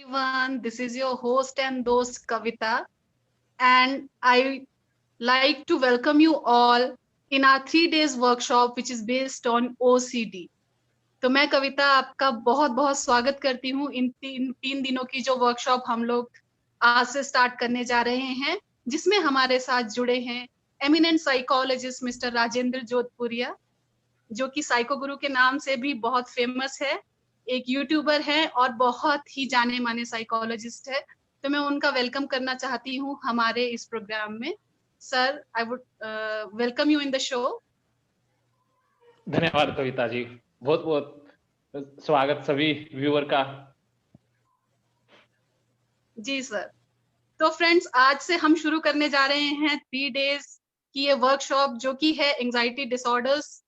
everyone. This is your host and host Kavita, and I like to welcome you all in our 3 days workshop, which is based on OCD. तो मैं कविता आपका बहुत बहुत स्वागत करती हूँ इन तीन दिनों की जो वर्कशॉप हम लोग आज से स्टार्ट करने जा रहे हैं, जिसमें हमारे साथ जुड़े हैं eminent psychologist mister Rajendra Jodhpuria, जो कि साइको गुरु के नाम से भी बहुत फेमस है, एक यूट्यूबर है और बहुत ही जाने माने साइकोलॉजिस्ट है। तो मैं उनका वेलकम करना चाहती हूँ हमारे इस प्रोग्राम में। Sir, I would welcome you in the show. धन्यवाद कविता जी, बहुत बहुत स्वागत सभी व्यूअर का। जी सर। तो फ्रेंड्स, आज से हम शुरू करने जा रहे हैं 3 डेज की ये वर्कशॉप, जो कि है एंजाइटी डिसऑर्डर्स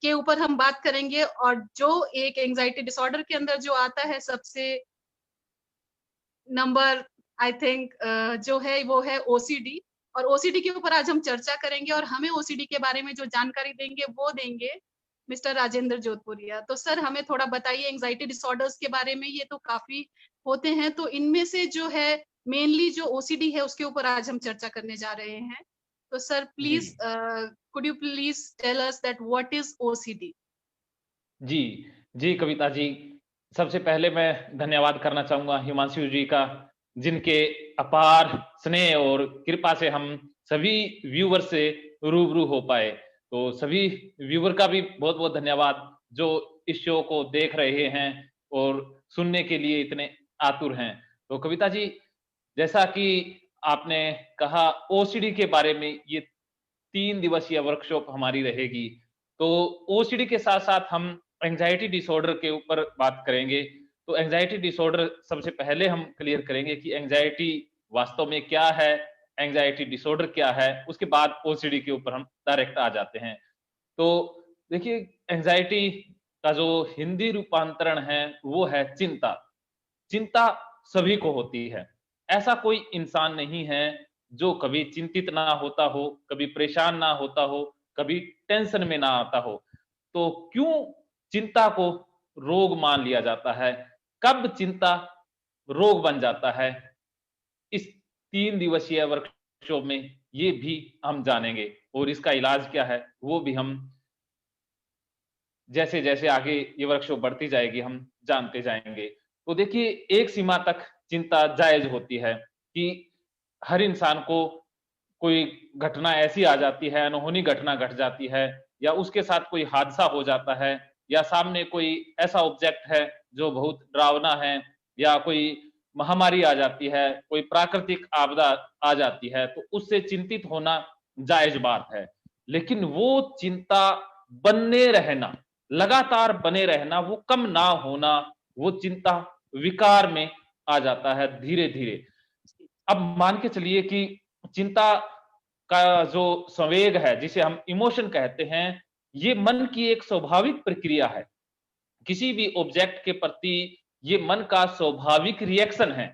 के ऊपर हम बात करेंगे। और जो एक एंजाइटी डिसऑर्डर के अंदर जो आता है सबसे नंबर आई थिंक जो है वो है ओसीडी, और ओसीडी के ऊपर आज हम चर्चा करेंगे और हमें ओसीडी के बारे में जो जानकारी देंगे वो देंगे मिस्टर राजेंद्र जोधपुरिया। तो सर, हमें थोड़ा बताइए एंजाइटी डिसऑर्डर्स के बारे में। ये तो काफी होते हैं, तो इनमें से जो है मेनली जो ओसीडी है उसके ऊपर आज हम चर्चा करने जा रहे हैं। तो sir please could you please tell us that what is OCD? जी जी कविता जी, सबसे पहले मैं धन्यवाद करना चाहूंगा हिमांशु जी का, जिनके अपार स्नेह और कृपा से हम सभी व्यूअर से रूबरू हो पाए। तो सभी व्यूअर का भी बहुत बहुत धन्यवाद जो इस शो को देख रहे हैं और सुनने के लिए इतने आतुर हैं। तो कविता जी, जैसा कि आपने कहा ओसीडी के बारे में, ये 3 दिवसीय वर्कशॉप हमारी रहेगी। तो ओसीडी के साथ साथ हम एंजाइटी डिसऑर्डर के ऊपर बात करेंगे। तो एंजाइटी डिसऑर्डर सबसे पहले हम क्लियर करेंगे कि एंजाइटी वास्तव में क्या है, एंजाइटी डिसऑर्डर क्या है, उसके बाद ओसीडी के ऊपर हम डायरेक्ट आ जाते हैं। तो देखिए, एंजाइटी का जो हिंदी रूपांतरण है वो है चिंता। चिंता सभी को होती है, ऐसा कोई इंसान नहीं है जो कभी चिंतित ना होता हो, कभी परेशान ना होता हो, कभी टेंशन में ना आता हो। तो क्यों चिंता को रोग मान लिया जाता है, कब चिंता रोग बन जाता है, इस 3 दिवसीय वर्कशॉप में ये भी हम जानेंगे, और इसका इलाज क्या है वो भी हम जैसे जैसे आगे ये वर्कशॉप बढ़ती जाएगी हम जानते जाएंगे। तो देखिए, एक सीमा तक चिंता जायज होती है कि हर इंसान को कोई घटना ऐसी आ जाती है, अनहोनी घटना घट जाती है, या उसके साथ कोई हादसा हो जाता है, या सामने कोई ऐसा ऑब्जेक्ट है जो बहुत डरावना है, या कोई महामारी आ जाती है, कोई प्राकृतिक आपदा आ जाती है, तो उससे चिंतित होना जायज बात है। लेकिन वो चिंता बने रहना, लगातार बने रहना, वो कम ना होना, वो चिंता विकार में आ जाता है धीरे धीरे। अब मान के चलिए कि चिंता का जो संवेग है, जिसे हम इमोशन कहते हैं, ये मन की एक स्वाभाविक प्रक्रिया है। किसी भी ऑब्जेक्ट के प्रति ये मन का स्वाभाविक रिएक्शन है।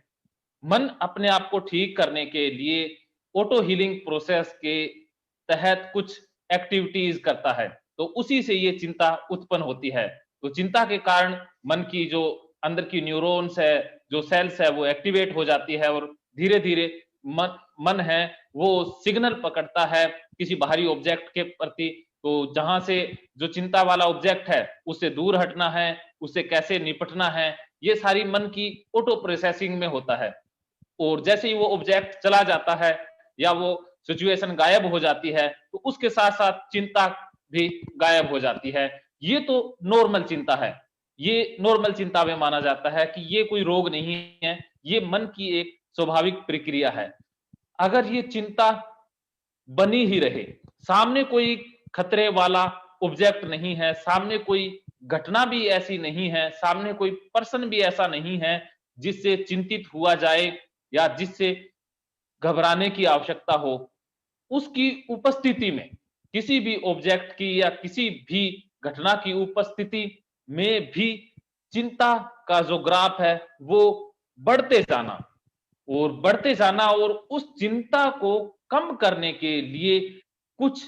मन अपने आप को ठीक करने के लिए ऑटो हीलिंग प्रोसेस के तहत कुछ एक्टिविटीज करता है, तो उसी से ये चिंता उत्पन्न होती है। तो चिंता के कारण मन की जो अंदर की न्यूरॉन्स है, जो सेल्स है, वो एक्टिवेट हो जाती है, और धीरे धीरे मन है वो सिग्नल पकड़ता है किसी बाहरी ऑब्जेक्ट के प्रति। तो जहां से जो चिंता वाला ऑब्जेक्ट है उससे दूर हटना है, उससे कैसे निपटना है, ये सारी मन की ऑटो प्रोसेसिंग में होता है। और जैसे ही वो ऑब्जेक्ट चला जाता है या वो सिचुएशन गायब हो जाती है, तो उसके साथ साथ चिंता भी गायब हो जाती है। ये तो नॉर्मल चिंता है, ये नॉर्मल चिंता में माना जाता है कि ये कोई रोग नहीं है, ये मन की एक स्वाभाविक प्रक्रिया है। अगर ये चिंता बनी ही रहे, सामने कोई खतरे वाला ऑब्जेक्ट नहीं है, सामने कोई घटना भी ऐसी नहीं है, सामने कोई पर्सन भी ऐसा नहीं है जिससे चिंतित हुआ जाए या जिससे घबराने की आवश्यकता हो, उसकी उपस्थिति में, किसी भी ऑब्जेक्ट की या किसी भी घटना की उपस्थिति में भी चिंता का जो ग्राफ है वो बढ़ते जाना और बढ़ते जाना, और उस चिंता को कम करने के लिए कुछ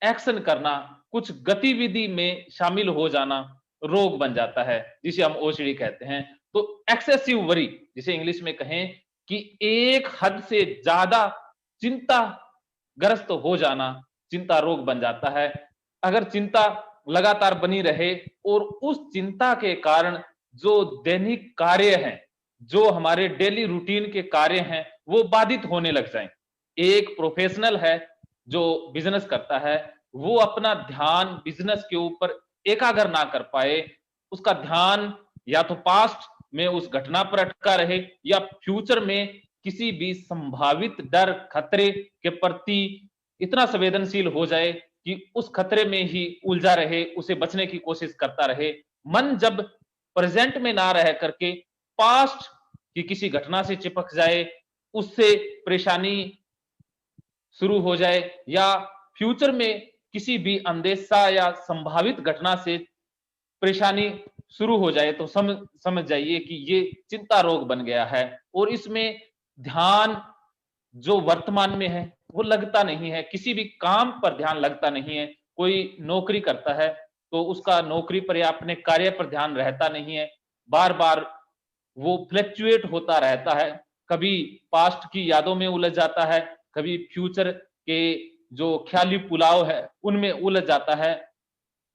एक्शन करना, कुछ गतिविधि में शामिल हो जाना रोग बन जाता है, जिसे हम ओसीडी कहते हैं। तो एक्सेसिव वरी, जिसे इंग्लिश में कहें कि एक हद से ज्यादा चिंताग्रस्त हो जाना, चिंता रोग बन जाता है। अगर चिंता लगातार बनी रहे और उस चिंता के कारण जो दैनिक कार्य हैं, जो हमारे डेली रूटीन के कार्य हैं, वो बाधित होने लग जाएं। एक प्रोफेशनल है जो बिजनेस करता है, वो अपना ध्यान बिजनेस के ऊपर एकाग्र ना कर पाए, उसका ध्यान या तो पास्ट में उस घटना पर अटका रहे या फ्यूचर में किसी भी संभावित डर खतरे के प्रति इतना संवेदनशील हो जाए कि उस खतरे में ही उलझा रहे, उसे बचने की कोशिश करता रहे। मन जब प्रेजेंट में ना रह करके पास्ट की किसी घटना से चिपक जाए, उससे परेशानी शुरू हो जाए या फ्यूचर में किसी भी अंदेशा या संभावित घटना से परेशानी शुरू हो जाए, तो समझ जाइए कि ये चिंता रोग बन गया है। और इसमें ध्यान जो वर्तमान में है वो लगता नहीं है, किसी भी काम पर ध्यान लगता नहीं है। कोई नौकरी करता है तो उसका नौकरी पर या अपने कार्य पर ध्यान रहता नहीं है, बार बार वो फ्लक्चुएट होता रहता है, कभी पास्ट की यादों में उलझ जाता है, कभी फ्यूचर के जो ख्याली पुलाव है उनमें उलझ जाता है।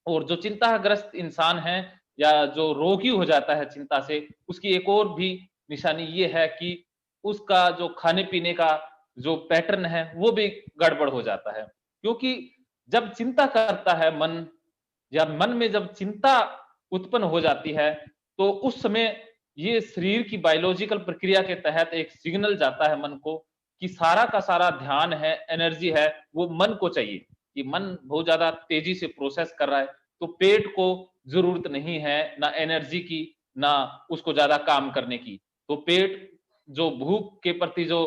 और जो चिंताग्रस्त इंसान है या जो रोगी हो जाता है चिंता से, उसकी एक और भी निशानी ये है कि उसका जो खाने पीने का जो पैटर्न है वो भी गड़बड़ हो जाता है। क्योंकि जब चिंता करता है मन, या मन में जब चिंता उत्पन्न हो जाती है, तो उस समय ये शरीर की बायोलॉजिकल प्रक्रिया के तहत एक सिग्नल जाता है मन को कि सारा का सारा ध्यान है, एनर्जी है, वो मन को चाहिए। कि मन बहुत ज्यादा तेजी से प्रोसेस कर रहा है, तो पेट को जरूरत नहीं है ना एनर्जी की, ना उसको ज्यादा काम करने की। तो पेट जो भूख के प्रति जो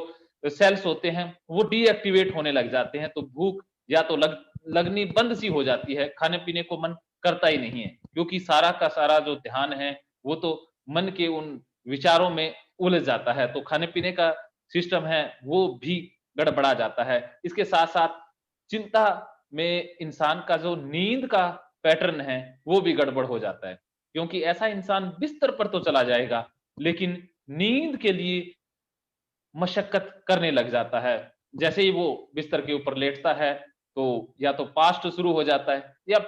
सेल्स होते हैं वो डीएक्टिवेट होने लग जाते हैं, तो भूख या तो लगनी बंद सी हो जाती है, खाने पीने को मन करता ही नहीं है, क्योंकि सारा का सारा जो ध्यान है वो तो मन के उन विचारों में उलझ जाता है। तो खाने पीने का सिस्टम है वो भी गड़बड़ा जाता है। इसके साथ साथ चिंता में इंसान का जो नींद का पैटर्न है वो भी गड़बड़ हो जाता है, क्योंकि ऐसा इंसान बिस्तर पर तो चला जाएगा लेकिन नींद के लिए मशक्कत करने लग जाता है। जैसे ही वो बिस्तर के ऊपर लेटता है तो या तो पास्ट शुरू हो जाता है या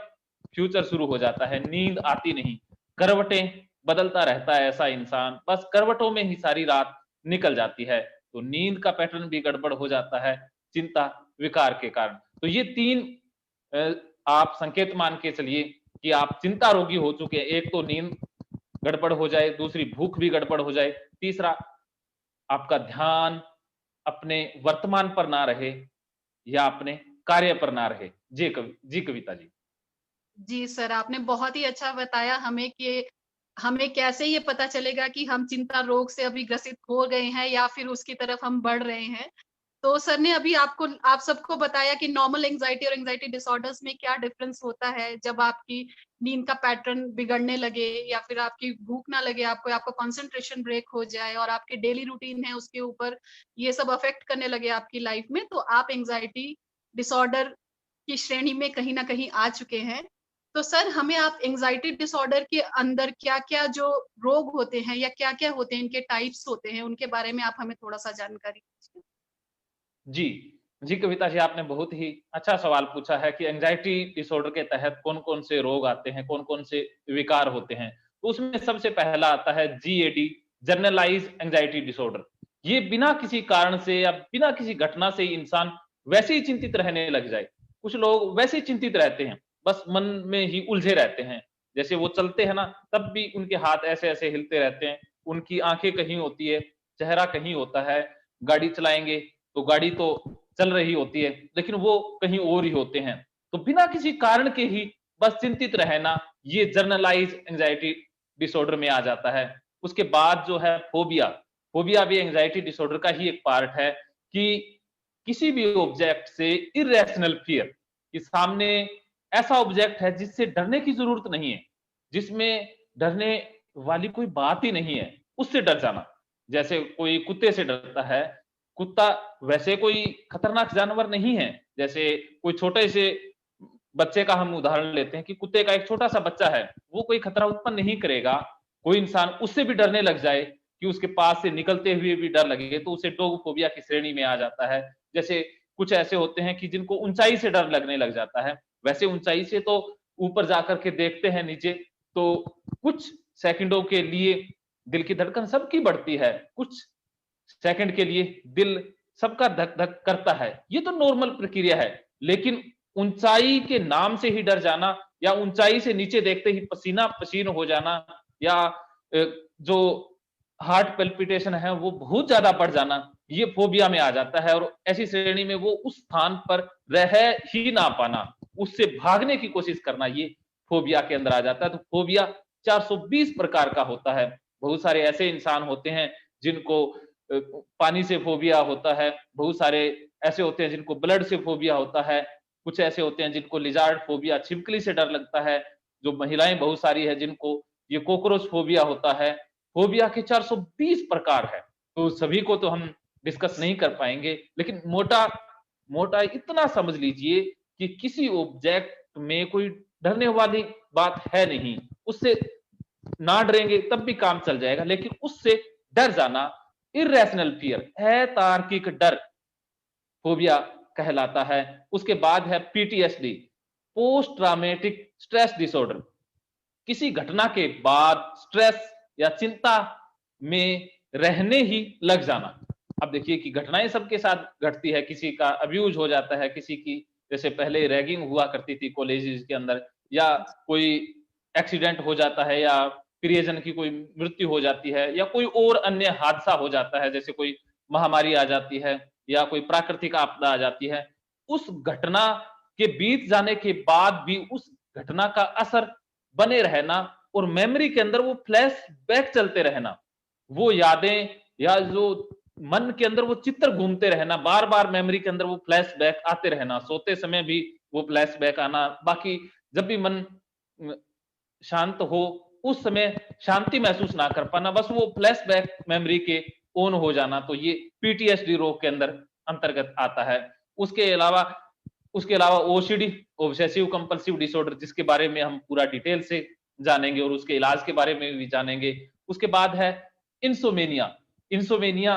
फ्यूचर शुरू हो जाता है, नींद आती नहीं, करवटें बदलता रहता है ऐसा इंसान, बस करवटों में ही सारी रात निकल जाती है। तो नींद का पैटर्न भी गड़बड़ हो जाता है चिंता विकार के कारण। तो ये 3 आप संकेत मान के चलिए कि आप चिंता रोगी हो चुके हैं। एक तो नींद गड़बड़ हो जाए, दूसरी भूख भी गड़बड़ हो जाए, तीसरा आपका ध्यान अपने वर्तमान पर ना रहे या अपने कार्य पर ना रहे। जी कविता जी। जी सर, आपने बहुत ही अच्छा बताया हमें कि हमें कैसे ये पता चलेगा कि हम चिंता रोग से अभी ग्रसित हो गए हैं या फिर उसकी तरफ हम बढ़ रहे हैं। तो सर ने अभी आप सबको बताया कि नॉर्मल एंग्जायटी और एंग्जायटी डिसऑर्डर्स में क्या डिफरेंस होता है, जब आपकी नींद का पैटर्न बिगड़ने लगे या फिर आपकी भूख ना लगे आपको, आपका कंसंट्रेशन ब्रेक हो जाए और आपके डेली रूटीन है उसके ऊपर ये सब अफेक्ट करने लगे आपकी लाइफ में, तो आप एंग्जायटी डिसऑर्डर की श्रेणी में कहीं ना कहीं आ चुके हैं। तो सर हमें आप एंग्जायटी डिसऑर्डर के अंदर क्या-क्या जो रोग होते हैं या क्या-क्या होते हैं, इनके टाइप्स होते हैं, उनके बारे में आप हमें थोड़ा-सा जानकारी दीजिए? जी, जी कविता जी, आपने बहुत ही अच्छा सवाल पूछा है कि एंग्जायटी डिसऑर्डर के तहत कौन-कौन से रोग आते हैं, कौन-कौन से विकार होते हैं। तो उसमें सबसे पहला आता है जीएडी, जनरलाइज्ड एंग्जायटी डिसऑर्डर। ये बिना किसी कारण से या बिना किसी घटना से इंसान वैसे ही चिंतित रहने लग जाए। कुछ लोग वैसे ही चिंतित रहते हैं, बस मन में ही उलझे रहते हैं। जैसे वो चलते हैं ना, तब भी उनके हाथ ऐसे-ऐसे हिलते रहते हैं, उनकी आँखें कहीं होती है, चेहरा कहीं होता है, गाड़ी चलाएँगे तो गाड़ी तो चल रही होती है, लेकिन वो कहीं और ही होते हैं। तो बिना किसी कारण के ही बस चिंतित रहना, ये जर्नलाइज़ एंग्जायटी डिसऑर्डर में आ जाता है। उसके बाद जो है फोबिया, फोबिया भी एंग्जायटी डिसऑर्डर का ही एक पार्ट है कि किसी भी ऑब्जेक्ट से इर्रेशनल फियर, कि सामने ऐसा ऑब्जेक्ट है जिससे डरने की जरूरत नहीं है, जिसमें डरने वाली कोई बात ही नहीं है, उससे डर जाना। जैसे कोई कुत्ते से डरता है, कुत्ता वैसे कोई खतरनाक जानवर नहीं है। जैसे कोई छोटे से बच्चे का हम उदाहरण लेते हैं कि कुत्ते का एक छोटा सा बच्चा है, वो कोई खतरा उत्पन्न नहीं करेगा, कोई इंसान उससे भी डरने लग जाए कि उसके पास से निकलते हुए भी डर लगे, तो उसे डोगोफोबिया की श्रेणी में आ जाता है। जैसे कुछ ऐसे होते हैं कि जिनको ऊंचाई से डर लगने लग जाता है। वैसे ऊंचाई से तो ऊपर जाकर के देखते हैं नीचे, तो कुछ सेकंडों के लिए दिल की धड़कन सबकी बढ़ती है, कुछ सेकंड के लिए दिल सबका धक धक करता है। ये तो नॉर्मल प्रक्रिया है। लेकिन ऊंचाई के नाम से ही डर जाना, या ऊंचाई से नीचे देखते ही पसीना पसीन हो जाना, या जो हार्ट पल्पिटेशन है वो बहुत ज्यादा बढ़ जाना, ये फोबिया में आ जाता है। और ऐसी श्रेणी में वो उस स्थान पर रह ही ना पाना, उससे भागने की कोशिश करना, ये फोबिया के अंदर आ जाता है। तो फोबिया 420 प्रकार का होता है। बहुत सारे ऐसे इंसान होते हैं जिनको पानी से फोबिया होता है, बहुत सारे ऐसे होते हैं जिनको ब्लड से फोबिया होता है, कुछ ऐसे होते हैं जिनको लिजार्ड फोबिया, छिपकली से डर लगता है, जो महिलाएं बहुत सारी है जिनको ये कॉकरोच फोबिया होता है। फोबिया के 420 प्रकार है, तो सभी को तो हम डिस्कस नहीं कर पाएंगे, लेकिन मोटा मोटा इतना समझ लीजिए कि किसी ऑब्जेक्ट में कोई डरने वाली बात है नहीं। उससे ना डरेंगे तब भी काम चल जाएगा, लेकिन उससे डर जाना, इरेशनल फियर, अतार्किक डर, फोबिया कहलाता है। उसके बाद है PTSD, post traumatic stress disorder. किसी घटना के बाद स्ट्रेस या चिंता में रहने ही लग जाना। अब देखिए कि घटनाएं सबके साथ घटती है, किसी का अब्यूज हो जाता है, किसी की जैसे पहले रैगिंग हुआ करती थी कॉलेजेस के अंदर, या कोई एक्सीडेंट हो जाता है, या प्रियजन की कोई मृत्यु हो जाती है, या कोई और अन्य हादसा हो जाता है, जैसे कोई महामारी आ जाती है या कोई प्राकृतिक आपदा आ जाती है। उस घटना के बीत जाने के बाद भी उस घटना का असर बने रहना, और मेमोरी के अंदर वो फ्लैश बैक चलते रहना, वो यादें या जो मन के अंदर वो चित्र घूमते रहना, बार बार मेमोरी के अंदर वो फ्लैश बैक आते रहना, सोते समय भी वो फ्लैश बैक आना, बाकी जब भी मन शांत हो उस समय शांति महसूस ना कर पाना, बस वो फ्लैश बैक मेमोरी के ऑन हो जाना, तो ये पीटीएसडी रोग के अंदर अंतर्गत आता है। उसके अलावा उसके अलावा ओसीडी, ऑब्सेसिव कंपल्सिव डिसऑर्डर, जिसके बारे में हम पूरा डिटेल से जानेंगे और उसके इलाज के बारे में भी जानेंगे। उसके बाद है इंसोमेनिया। इंसोमेनिया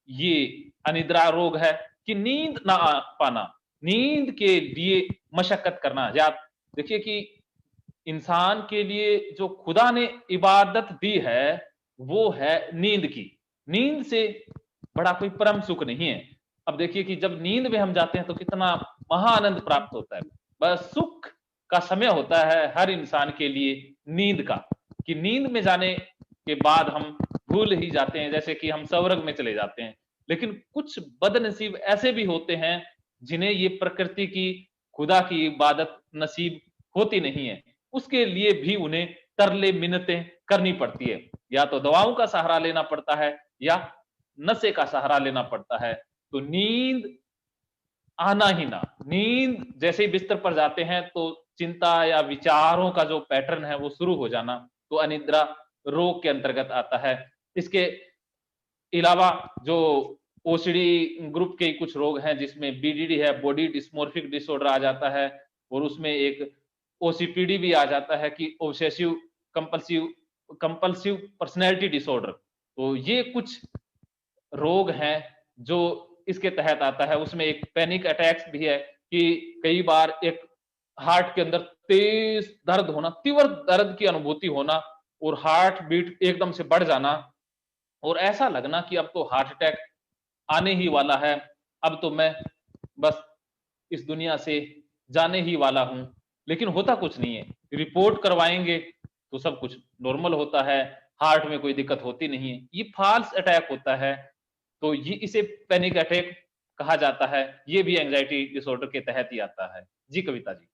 ये अनिद्रा रोग है कि नींद ना आ पाना, नींद के लिए मशक्कत करना। या देखिए कि इंसान के लिए जो खुदा ने इबादत दी है वो है नींद की। नींद से बड़ा कोई परम सुख नहीं है। अब देखिए कि जब नींद में हम जाते हैं तो कितना महाआनंद प्राप्त होता है। बस सुख का समय होता है हर इंसान के लिए नींद का, कि नींद में जाने के बाद हम भूल ही जाते हैं, जैसे कि हम स्वर्ग में चले जाते हैं। लेकिन कुछ बदनसीब ऐसे भी होते हैं जिन्हें ये प्रकृति की, खुदा की इबादत नसीब होती नहीं है, उसके लिए भी उन्हें तरले मिन्नतें करनी पड़ती है, या तो दवाओं का सहारा लेना पड़ता है या नशे का सहारा लेना पड़ता है। तो नींद आना ही ना, नींद जैसे ही बिस्तर पर जाते हैं तो चिंता या विचारों का जो पैटर्न है वो शुरू हो जाना, तो अनिद्रा रोग के अंतर्गत आता है। इसके अलावा जो ओसीडी ग्रुप के कुछ रोग हैं जिसमें बीडीडी है, बॉडी डिस्मोर्फिक डिसऑर्डर आ जाता है, और उसमें एक ओसीपीडी भी आ जाता है कि obsessive compulsive compulsive personality disorder. तो ये कुछ रोग हैं जो इसके तहत आता है। उसमें एक पैनिक अटैक्स भी है कि कई बार एक हार्ट के अंदर तेज दर्द होना, तीव्र दर्द की अनुभूति होना, और हार्ट बीट एकदम से बढ़ जाना, और ऐसा लगना कि अब तो हार्ट अटैक आने ही वाला है, अब तो मैं बस इस दुनिया से जाने ही वाला हूं। लेकिन होता कुछ नहीं है, रिपोर्ट करवाएंगे तो सब कुछ नॉर्मल होता है, हार्ट में कोई दिक्कत होती नहीं है, ये फॉल्स अटैक होता है। तो ये इसे पैनिक अटैक कहा जाता है। ये भी एंजाइटी डिसऑर्डर के तहत ही आता है। जी कविता जी।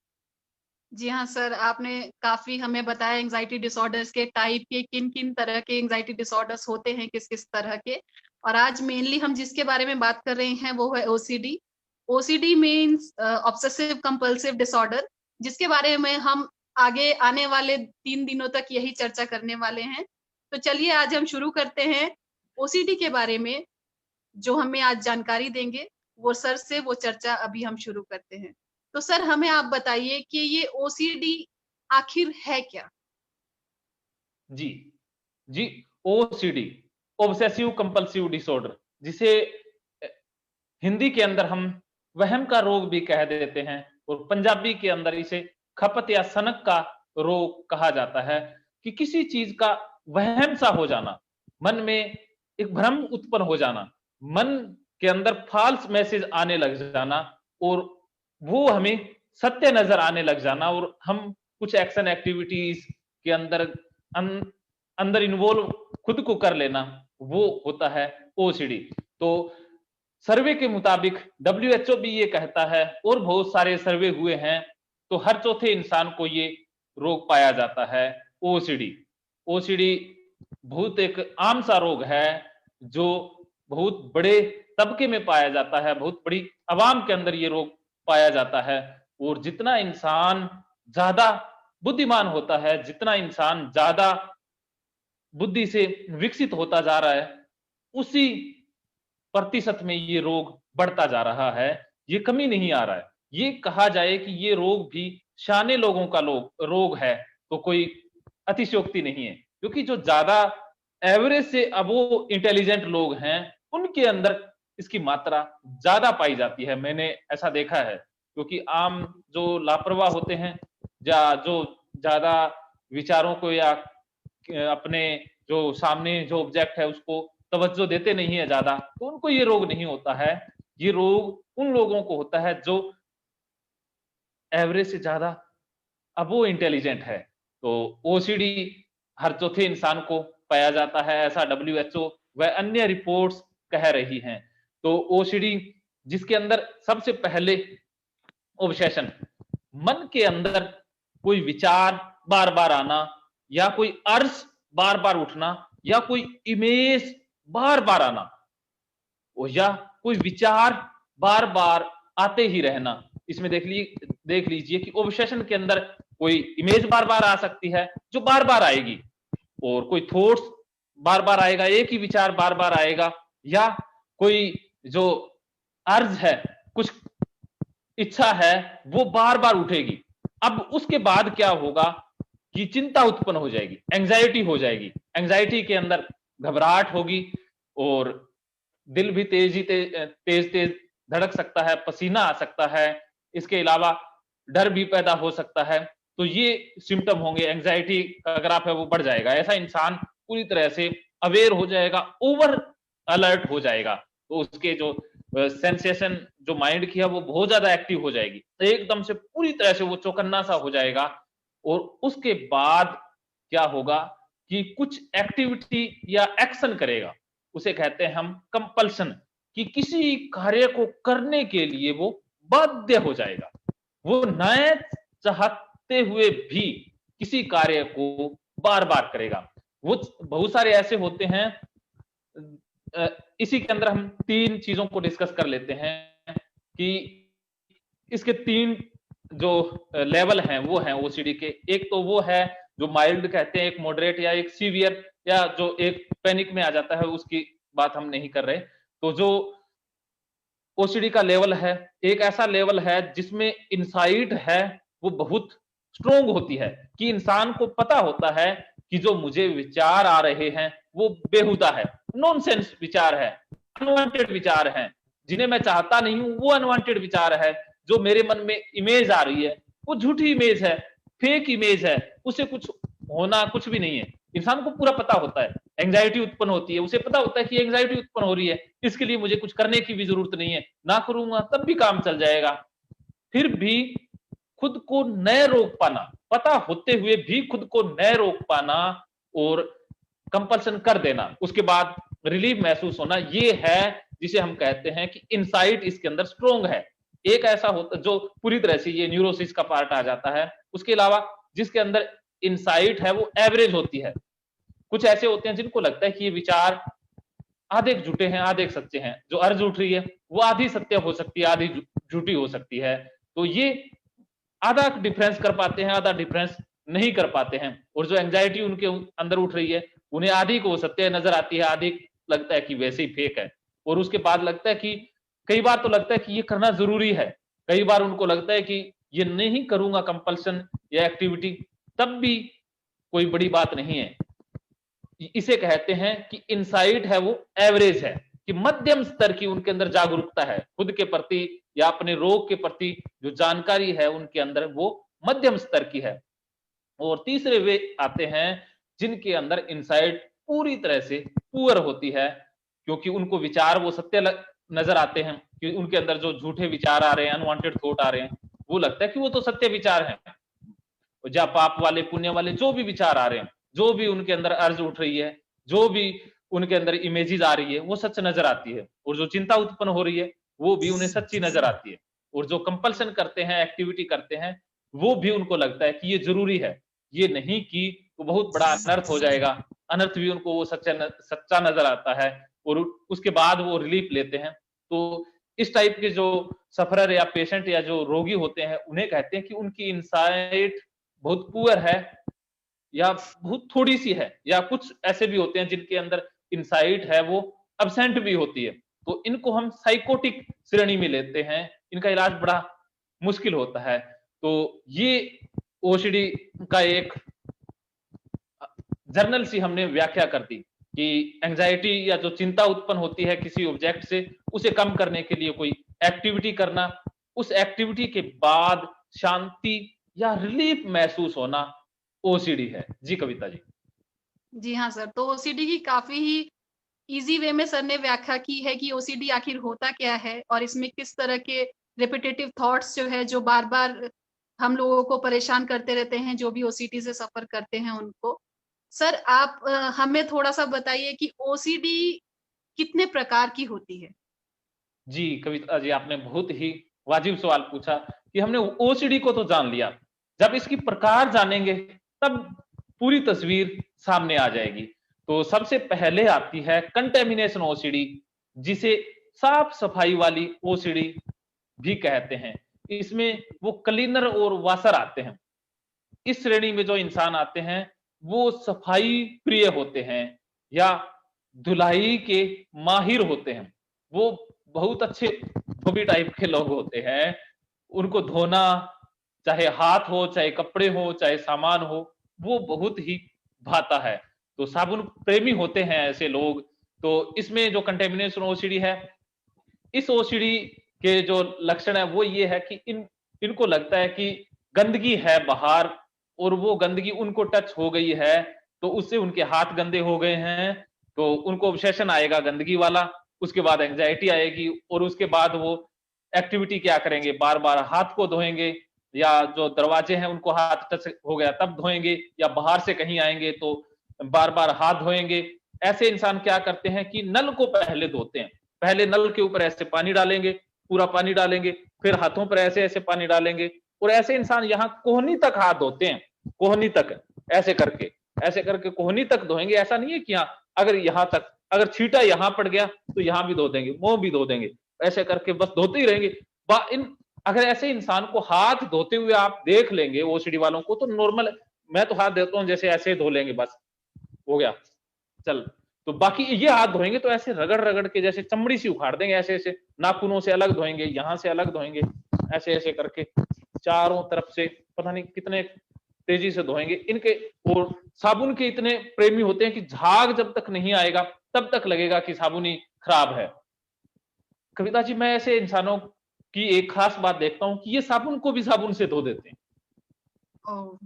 जी हाँ सर, आपने काफी हमें बताया एंजाइटी डिसऑर्डर्स के टाइप के, किन किन तरह के एंजाइटी डिसऑर्डर्स होते हैं, किस किस तरह के। और आज मेनली हम जिसके बारे में बात कर रहे हैं वो है OCD. OCD means obsessive compulsive disorder, जिसके बारे में हम आगे आने वाले 3 दिनों तक यही चर्चा करने वाले हैं। तो चलिए आज हम शुरू करते हैं ओसीडी के बारे में। जो हमें आज जानकारी देंगे वो सर से वो चर्चा अभी हम शुरू करते हैं। तो सर हमें आप बताइए कि ये ओसीडी आखिर है क्या? जी, जी, ओसीडी, ऑब्सेसिव कंपल्सिव डिसऑर्डर, जिसे हिंदी के अंदर हम वहम का रोग भी कह देते हैं, और पंजाबी के अंदर इसे खपत या सनक का रोग कहा जाता है, कि किसी चीज का वहम सा हो जाना, मन में एक भ्रम उत्पन्न हो जाना, मन के अंदर फाल्स मैसेज आने लग जाना, और वो हमें सत्य नजर आने लग जाना, और हम कुछ एक्शन एक्टिविटीज के अंदर अंदर इन्वॉल्व खुद को कर लेना, वो होता है ओसीडी। तो सर्वे के मुताबिक डब्ल्यूएचओ भी ये कहता है, और बहुत सारे सर्वे हुए हैं, तो हर चौथे इंसान को ये रोग पाया जाता है, ओसीडी। ओसीडी बहुत एक आम सा रोग है, जो बहुत बड़े तबके में पाया जाता है, बहुत बड़ी आवाम के अंदर ये रोग पाया जाता है। और जितना इंसान ज्यादा बुद्धिमान होता है, जितना इंसान ज्यादा बुद्धि से विकसित होता जा रहा है, उसी प्रतिशत में ये रोग बढ़ता जा रहा है, ये कमी नहीं आ रहा है। ये कहा जाए कि ये रोग भी शाने लोगों का रोग है, तो कोई अतिशयोक्ति नहीं है, क्योंकि जो ज्यादा एवरेज से अबो इंटेलिजेंट लोग हैं, उनके अंदर इसकी मात्रा ज्यादा पाई जाती है, मैंने ऐसा देखा है। क्योंकि आम जो लापरवाह होते हैं, या जो ज्यादा विचारों को या अपने जो सामने जो ऑब्जेक्ट है उसको तवज्जो देते नहीं है ज्यादा, तो उनको ये रोग नहीं होता है। ये रोग उन लोगों को होता है जो एवरेज से ज्यादा अब वो इंटेलिजेंट है। तो ओसीडी हर चौथे इंसान को पाया जाता है, ऐसा डब्ल्यूएचओ व अन्य रिपोर्ट्स कह रही हैं। तो ओसीडी जिसके अंदर सबसे पहले ऑब्सेशन, मन के अंदर कोई विचार बार बार आना, या कोई अर्ज बार बार उठना, या कोई इमेज बार बार आना, या कोई विचार बार बार आते ही रहना। इसमें देख लीजिए कि ऑब्सेशन के अंदर कोई इमेज बार बार आ सकती है जो बार बार आएगी, और कोई थॉट्स बार बार आएगा, एक ही विचार बार बार आएगा, या कोई जो अर्ज है, कुछ इच्छा है, वो बार बार उठेगी। अब उसके बाद क्या होगा कि चिंता उत्पन्न हो जाएगी, एंजाइटी हो जाएगी। एंजाइटी के अंदर घबराहट होगी, और दिल भी तेज तेज धड़क सकता है, पसीना आ सकता है, इसके अलावा डर भी पैदा हो सकता है। तो ये सिम्टम होंगे, एंजाइटी का ग्राफ है वो बढ़ जाएगा, ऐसा इंसान पूरी तरह से अवेयर हो जाएगा, ओवर अलर्ट हो जाएगा। तो उसके जो सेंसेशन जो माइंड की है वो बहुत ज्यादा एक्टिव हो जाएगी, तो एकदम से पूरी तरह से वो चौकन्ना सा हो जाएगा। और उसके बाद क्या होगा कि कुछ एक्टिविटी या एक्शन करेगा, उसे कहते हैं हम कंपल्सन, कि किसी कार्य को करने के लिए वो बाध्य हो जाएगा, वो न चाहते हुए भी किसी कार्य को बार बार करेगा। वो बहुत सारे ऐसे होते हैं, इसी के अंदर हम 3 चीजों को डिस्कस कर लेते हैं, कि इसके 3 जो लेवल हैं वो हैं ओसीडी के। एक तो वो है जो माइल्ड कहते हैं, एक मॉडरेट, या एक सीवियर, या जो एक पैनिक में आ जाता है, उसकी बात हम नहीं कर रहे। तो जो ओसीडी का लेवल है, एक ऐसा लेवल है जिसमें इनसाइट है वो बहुत स्ट्रोंग होती है, कि इंसान को पता होता है कि जो मुझे विचार आ रहे हैं वो बेहुदा है, नॉनसेंस विचार है, अनवांटेड विचार हैं, जिन्हें मैं चाहता नहीं हूं, वो अनवांटेड विचार है। जो मेरे मन में इमेज आ रही है वो झूठी इमेज है, फेक इमेज है, उसे कुछ होना कुछ भी नहीं है। इंसान को पूरा पता होता है, एंजाइटी उत्पन्न होती है, उसे पता होता है कि एंजाइटी उत्पन्न हो रही है, इसके लिए मुझे कुछ करने की भी जरूरत नहीं है, ना करूंगा तब भी काम चल जाएगा। फिर भी खुद को न रोक पाना, पता होते हुए भी खुद को न रोक पाना, और कंपल्सन कर देना, उसके बाद रिलीफ महसूस होना, ये है जिसे हम कहते हैं कि इनसाइट इसके अंदर स्ट्रोंग है। एक ऐसा होता जो पूरी तरह से ये न्यूरोसिस का पार्ट आ जाता है। उसके अलावा जिसके अंदर इनसाइट है वो एवरेज होती है। कुछ ऐसे होते हैं जिनको लगता है कि ये विचार आधे झूठे हैं आधे सच्चे हैं, जो अर्ज उठ रही है वो आधी सत्य हो सकती है आधी झूठी हो सकती है। तो ये आधा डिफरेंस कर पाते हैं, आधा डिफरेंस नहीं कर पाते हैं। और जो एंजाइटी उनके अंदर उठ रही है, उन्हें आधी को सत्य नजर आती है, आधी लगता है कि वैसे ही फेक है। और उसके बाद लगता है कि कई बार तो लगता है कि ये करना जरूरी है, कई बार उनको लगता है कि ये नहीं करूंगा कंपल्सन या एक्टिविटी तब भी कोई बड़ी बात नहीं है। इसे कहते हैं कि इनसाइट है वो एवरेज है, कि मध्यम स्तर की उनके अंदर जागरूकता है खुद के प्रति या अपने रोग के प्रति जो जानकारी है उनके अंदर वो मध्यम स्तर की है। और तीसरे वे आते हैं जिनके अंदर इनसाइट पूरी तरह से पुअर होती है, क्योंकि उनको विचार वो सत्य नजर आते हैं, कि उनके अंदर जो झूठे विचार आ रहे हैं, अनवांटेड थॉट आ रहे हैं, वो लगता है कि वो तो सत्य विचार हैं। या पाप वाले पुण्य वाले जो भी विचार आ रहे हैं, जो भी उनके अंदर अर्ज उठ रही है, जो भी उनके अंदर इमेजेस आ रही है, वो सच नजर आती है। और जो चिंता उत्पन्न हो रही है वो भी उन्हें सच्ची नजर आती है। और जो कंपल्सन करते हैं, एक्टिविटी करते हैं, वो भी उनको लगता है कि ये जरूरी है, ये नहीं कि वो बहुत बड़ा अनर्थ हो जाएगा। अनर्थ भी उनको वो सच्चा नजर आता है और उसके बाद वो रिलीफ लेते हैं। तो इस टाइप के जो सफरर या पेशेंट या जो रोगी होते हैं उन्हें कहते हैं कि उनकी इनसाइट बहुत पुअर है या बहुत थोड़ी सी है, या कुछ ऐसे भी होते हैं जिनके अंदर इनसाइट है वो अब्सेंट भी होती है। तो इनको हम साइकोटिक श्रेणी में लेते हैं, इनका इलाज बड़ा मुश्किल होता है। तो ये ओसीडी का एक जर्नल सी हमने व्याख्या कर दी कि एंजाइटी या जो चिंता उत्पन्न होती है किसी ऑब्जेक्ट से, उसे कम करने के लिए कोई एक्टिविटी करना, उस एक्टिविटी के बाद शांति या रिलीफ महसूस होना ओसीडी है। जी कविता जी। जी हाँ सर, तो ओसीडी की काफी ही इजी वे में सर ने व्याख्या की है कि ओसीडी आखिर होता क्या है और इसमें किस तरह के रिपीटेटिव थॉट्स जो है जो बार बार हम लोगों को परेशान करते रहते हैं, जो भी ओसीडी से सफर करते हैं उनको। सर आप हमें थोड़ा सा बताइए कि ओसीडी कितने प्रकार की होती है? जी कविता जी, आपने बहुत ही वाजिब सवाल पूछा कि हमने ओसीडी को तो जान लिया, जब इसकी प्रकार जानेंगे तब पूरी तस्वीर सामने आ जाएगी। तो सबसे पहले आती है कंटेमिनेशन ओसीडी, जिसे साफ सफाई वाली ओसीडी भी कहते हैं। इसमें वो क्लीनर और वाशर आते हैं। इस श्रेणी में जो इंसान आते हैं वो सफाई प्रिय होते हैं या धुलाई के माहिर होते हैं। वो बहुत अच्छे धोबी टाइप के लोग होते हैं। उनको धोना, चाहे हाथ हो, चाहे कपड़े हो, चाहे सामान हो, वो बहुत ही भाता है। तो साबुन प्रेमी होते हैं ऐसे लोग। तो इसमें जो कंटेमिनेशन ओसीडी है, इस ओसीडी के जो लक्षण है वो ये है कि इनको लगता है कि गंदगी है बाहर और वो गंदगी उनको टच हो गई है, तो उससे उनके हाथ गंदे हो गए हैं, तो उनको ऑब्सेशन आएगा गंदगी वाला। उसके बाद एंजाइटी आएगी और उसके बाद वो एक्टिविटी क्या करेंगे, बार बार हाथ को धोएंगे, या जो दरवाजे हैं उनको हाथ टच हो गया तब धोएंगे, या बाहर से कहीं आएंगे तो बार बार हाथ धोएंगे। ऐसे इंसान क्या करते हैं कि नल को पहले धोते हैं। पहले नल के ऊपर ऐसे पानी डालेंगे, पूरा पानी डालेंगे, फिर हाथों पर ऐसे ऐसे पानी डालेंगे, और ऐसे इंसान यहाँ कोहनी तक हाथ धोते हैं। कोहनी तक ऐसे करके कोहनी तक धोएंगे। ऐसा नहीं है कि यहाँ अगर यहाँ तक, अगर छींटा यहाँ पड़ गया तो यहाँ भी धो देंगे, मुंह भी धो देंगे, ऐसे करके बस धोते ही रहेंगे। अगर ऐसे इंसान को हाथ धोते हुए आप देख लेंगे ओसीडी वालों को, तो नॉर्मल मैं तो हाथ देता हूं जैसे ऐसे धो लेंगे, बस हो गया चल। तो बाकी ये हाथ धोएंगे तो ऐसे रगड़ रगड़ के जैसे चमड़ी सी उखाड़ देंगे, ऐसे ऐसे नाखूनों से अलग धोएंगे, यहां से अलग धोएंगे, ऐसे ऐसे करके चारों तरफ से पता नहीं कितने तेजी से धोएंगे इनके। और साबुन के इतने प्रेमी होते हैं कि झाग जब तक नहीं आएगा तब तक लगेगा कि साबुन ही खराब है। कविता जी, मैं ऐसे इंसानों की एक खास बात देखता हूं कि ये साबुन को भी साबुन से धो देते हैं। ओह,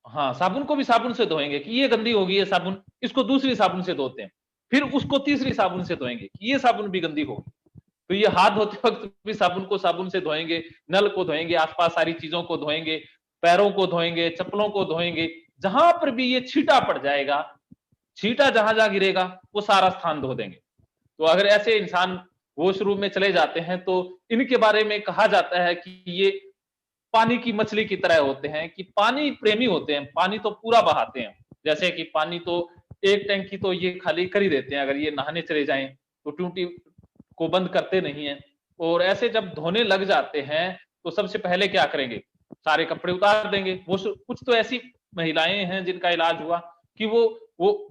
हाँ, साबुन को भी साबुन से धोएंगे कि ये गंदी होगी ये साबुन, इसको दूसरी साबुन से धोते हैं, फिर उसको तीसरी साबुन से धोएंगे कि ये साबुन भी गंदी होगी। तो ये हाथ धोते वक्त भी साबुन को साबुन से धोएंगे, नल को धोएंगे, आसपास सारी चीजों को धोएंगे, पैरों को धोएंगे, चप्पलों को धोएंगे। जहां पर भी ये छींटा पड़ जाएगा, छींटा जहां जहां गिरेगा वो सारा स्थान धो देंगे। तो अगर ऐसे इंसान वॉशरूम में चले जाते हैं तो इनके बारे में कहा जाता है कि ये पानी की मछली की तरह होते हैं, कि पानी प्रेमी होते हैं, पानी तो पूरा बहाते हैं। जैसे कि पानी तो एक टैंकी तो ये खाली कर ही देते हैं, अगर ये नहाने चले जाएं तो ट्यूटी को बंद करते नहीं है। और ऐसे जब धोने लग जाते हैं तो सबसे पहले क्या करेंगे, सारे कपड़े उतार देंगे। वो कुछ तो ऐसी महिलाएं हैं जिनका इलाज हुआ कि वो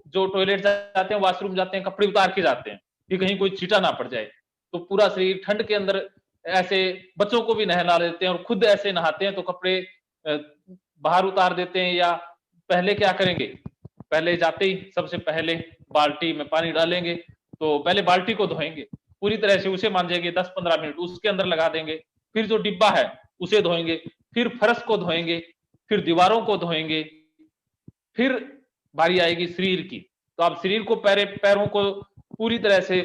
जो टॉयलेट जाते हैं, वॉशरूम जाते हैं, कपड़े उतार के जाते हैं कि कहीं कोई छींटा ना पड़ जाए। तो पूरा शरीर ठंड के अंदर ऐसे बच्चों को भी नहला देते हैं और खुद ऐसे नहाते हैं, तो कपड़े बाहर उतार देते हैं। या पहले क्या करेंगे, पहले जाते ही सबसे पहले बाल्टी में पानी डालेंगे, तो पहले बाल्टी को धोएंगे पूरी तरह से, उसे मांजेंगे 10-15 मिनट, उसके अंदर लगा देंगे, फिर जो डिब्बा है उसे धोएंगे, फिर फर्श को धोएंगे, फिर दीवारों को धोएंगे, फिर बारी आएगी शरीर की, तो आप शरीर को पैरों को पूरी तरह से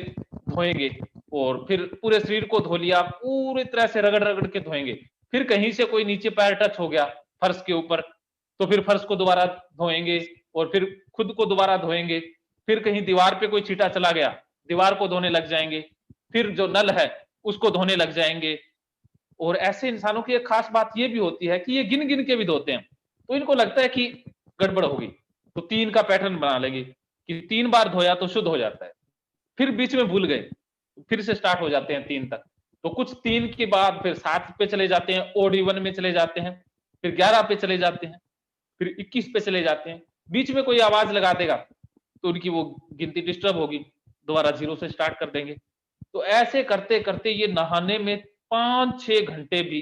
धोएंगे, और फिर पूरे शरीर को धो लिया, पूरी तरह से रगड़ रगड़ के धोएंगे। फिर कहीं से कोई नीचे पैर टच हो गया फर्श के ऊपर, तो फिर फर्श को दोबारा धोएंगे, और फिर खुद को दोबारा धोएंगे। फिर कहीं दीवार पे कोई छींटा चला गया, दीवार को धोने लग जाएंगे, फिर जो नल है उसको धोने लग जाएंगे। और ऐसे इंसानों की एक खास बात ये भी होती है कि ये गिन गिन के भी धोते हैं, तो इनको लगता है कि गड़बड़ होगी, तो 3 का पैटर्न बना लेंगे कि 3 बार धोया तो शुद्ध हो जाता है। फिर बीच में भूल गए, फिर से स्टार्ट हो जाते हैं 3 तक, तो कुछ 3 के बाद फिर 7 पे चले जाते हैं, ओड इवन में चले जाते हैं, फिर 11 पे चले जाते हैं, फिर 21 पे चले जाते हैं। बीच में कोई आवाज लगा देगा तो उनकी वो गिनती डिस्टर्ब होगी, दोबारा 0 से स्टार्ट कर देंगे। तो ऐसे करते करते ये नहाने में 5-6 घंटे भी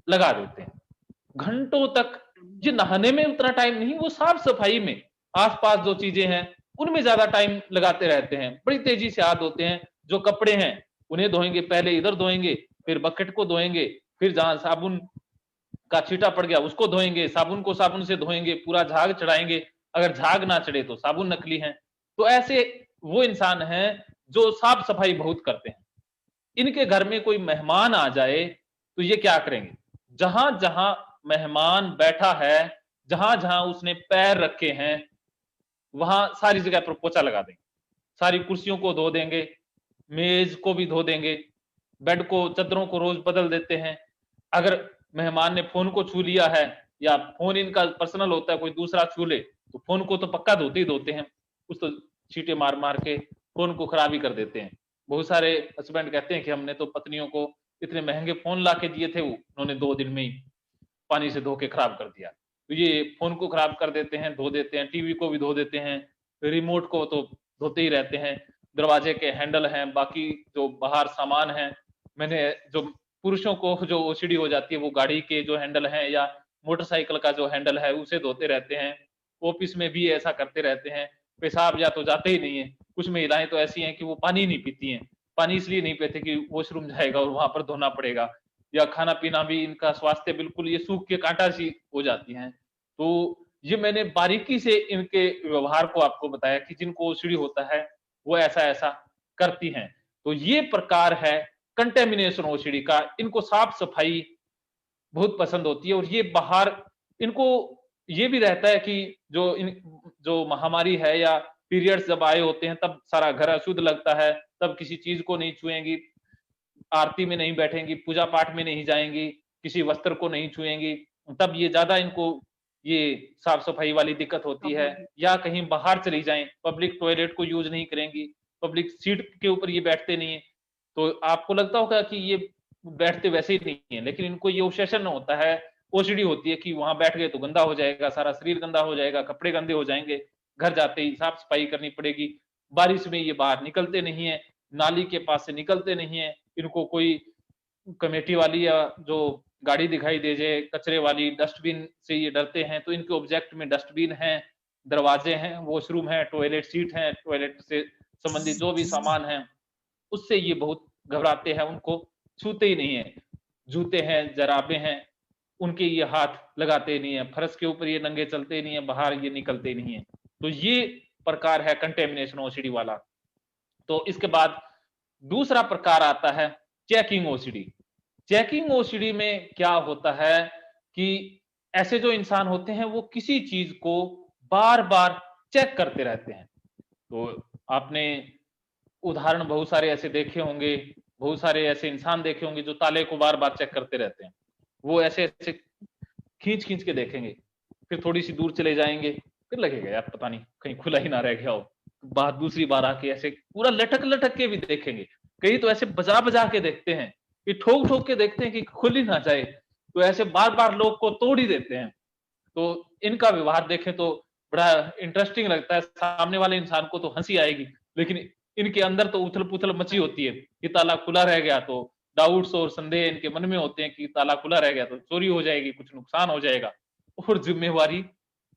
लगा देते हैं, घंटों तक। ये नहाने में उतना टाइम नहीं, वो साफ सफाई में, आसपास जो चीजें हैं उनमें ज्यादा टाइम लगाते रहते हैं, बड़ी तेजी से हाथ धोते हैं। जो कपड़े हैं उन्हें धोएंगे, पहले इधर धोएंगे, फिर बकेट को धोएंगे, फिर जहां साबुन का छींटा पड़ गया उसको धोएंगे, साबुन को साबुन से धोएंगे, पूरा झाग चढ़ाएंगे, अगर झाग ना चढ़े तो साबुन नकली है। तो ऐसे वो इंसान हैं जो साफ सफाई बहुत करते हैं। इनके घर में कोई मेहमान आ जाए तो ये क्या करेंगे, जहां जहां मेहमान बैठा है, जहां जहां उसने पैर रखे हैं, वहां सारी जगह पर पोछा लगा देंगे, सारी कुर्सियों को धो देंगे, मेज को भी धो देंगे, बेड को, चादरों को रोज बदल देते हैं। अगर मेहमान ने फोन को छू लिया है, या फोन इनका पर्सनल होता है, कोई दूसरा छू ले, तो फोन को तो पक्का धोते ही धोते हैं, कुछ तो छींटे मार मार के फोन को खराब ही कर देते हैं। बहुत सारे हस्बैंड कहते हैं कि हमने तो पत्नियों को इतने महंगे फोन ला के दिए थे, उन्होंने 2 दिन में ही पानी से धो के खराब कर दिया। तो ये फोन को खराब कर देते हैं, धो देते हैं, टीवी को भी धो देते हैं, रिमोट को तो धोते ही रहते हैं, दरवाजे के हैंडल हैं, बाकी जो बाहर सामान है, मैंने जो पुरुषों को जो ओसीडी हो जाती है, वो गाड़ी के जो हैंडल हैं या मोटरसाइकिल का जो हैंडल है उसे धोते रहते हैं। ऑफिस में भी ऐसा करते रहते हैं, पेशाब या तो जाते ही नहीं है। कुछ महिलाएं तो ऐसी हैं कि वो पानी नहीं पीती हैं, पानी इसलिए नहीं पीते कि वॉशरूम जाएगा और वहां पर धोना पड़ेगा, या खाना पीना भी इनका स्वास्थ्य बिल्कुल ये सूख के कांटा सी हो जाती हैं। तो ये मैंने बारीकी से इनके व्यवहार को आपको बताया कि जिनको ओसीडी होता है वो ऐसा ऐसा करती हैं। तो ये प्रकार है कंटेमिनेशन ओसीडी का। इनको साफ सफाई बहुत पसंद होती है, और ये बाहर इनको ये भी रहता है कि जो महामारी है या पीरियड्स जब आए होते हैं तब सारा घर अशुद्ध लगता है, तब किसी चीज को नहीं छुएंगी, आरती में नहीं बैठेंगी, पूजा पाठ में नहीं जाएंगी, किसी वस्त्र को नहीं छुएंगी, तब ये ज्यादा इनको ये साफ सफाई वाली दिक्कत होती है। या कहीं बाहर चली जाएं, पब्लिक टॉयलेट को यूज नहीं करेंगी, पब्लिक सीट के ऊपर ये बैठते नहीं है। तो आपको लगता होगा कि ये बैठते वैसे ही नहीं है, लेकिन इनको ये ऑब्सेशन होता है, ओसीडी होती है कि वहां बैठ गए तो गंदा हो जाएगा, सारा शरीर गंदा हो जाएगा, कपड़े गंदे हो जाएंगे, घर जाते ही साफ सफाई करनी पड़ेगी। बारिश में ये बाहर निकलते नहीं है, नाली के पास से निकलते नहीं है, इनको कोई कमेटी वाली या जो गाड़ी दिखाई दे जाए कचरे वाली, डस्टबिन से ये डरते हैं। तो इनके ऑब्जेक्ट में डस्टबिन है, दरवाजे हैं, वॉशरूम है, टॉयलेट सीट है, टॉयलेट से संबंधित जो भी सामान है उससे ये बहुत घबराते हैं, उनको छूते ही नहीं है। जूते हैं, जराबे हैं, उनके ये हाथ लगाते नहीं है, फर्श के ऊपर ये नंगे चलते नहीं है, बाहर ये निकलते नहीं है। तो ये प्रकार है कंटेमिनेशन ओसीडी वाला। तो इसके बाद दूसरा प्रकार आता है चेकिंग ओसीडी। चेकिंग ओसीडी में क्या होता है कि ऐसे जो इंसान होते हैं वो किसी चीज को बार बार चेक करते रहते हैं। तो आपने उदाहरण बहुत सारे ऐसे देखे होंगे, बहुत सारे ऐसे इंसान देखे होंगे जो ताले को बार बार चेक करते रहते हैं। वो ऐसे ऐसे खींच खींच के देखेंगे, फिर थोड़ी सी दूर चले जाएंगे, फिर लगेगा यार पता नहीं कहीं खुला ही ना रह गया हो, बात दूसरी बार आके ऐसे पूरा लटक लटक के भी देखेंगे। कहीं तो ऐसे बजा बजा के देखते हैं, कि ठोक ठोक के देखते हैं कि खुल ही ना जाए, तो ऐसे बार बार लोग को तोड़ ही देते हैं। तो इनका व्यवहार देखें तो बड़ा इंटरेस्टिंग लगता है, सामने वाले इंसान को तो हंसी आएगी, लेकिन इनके अंदर तो उथल पुथल मची होती है कि ताला खुला रह गया, तो डाउट्स और संदेह इनके मन में होते हैं कि ताला खुला रह गया तो चोरी हो जाएगी, कुछ नुकसान हो जाएगा, और जिम्मेवारी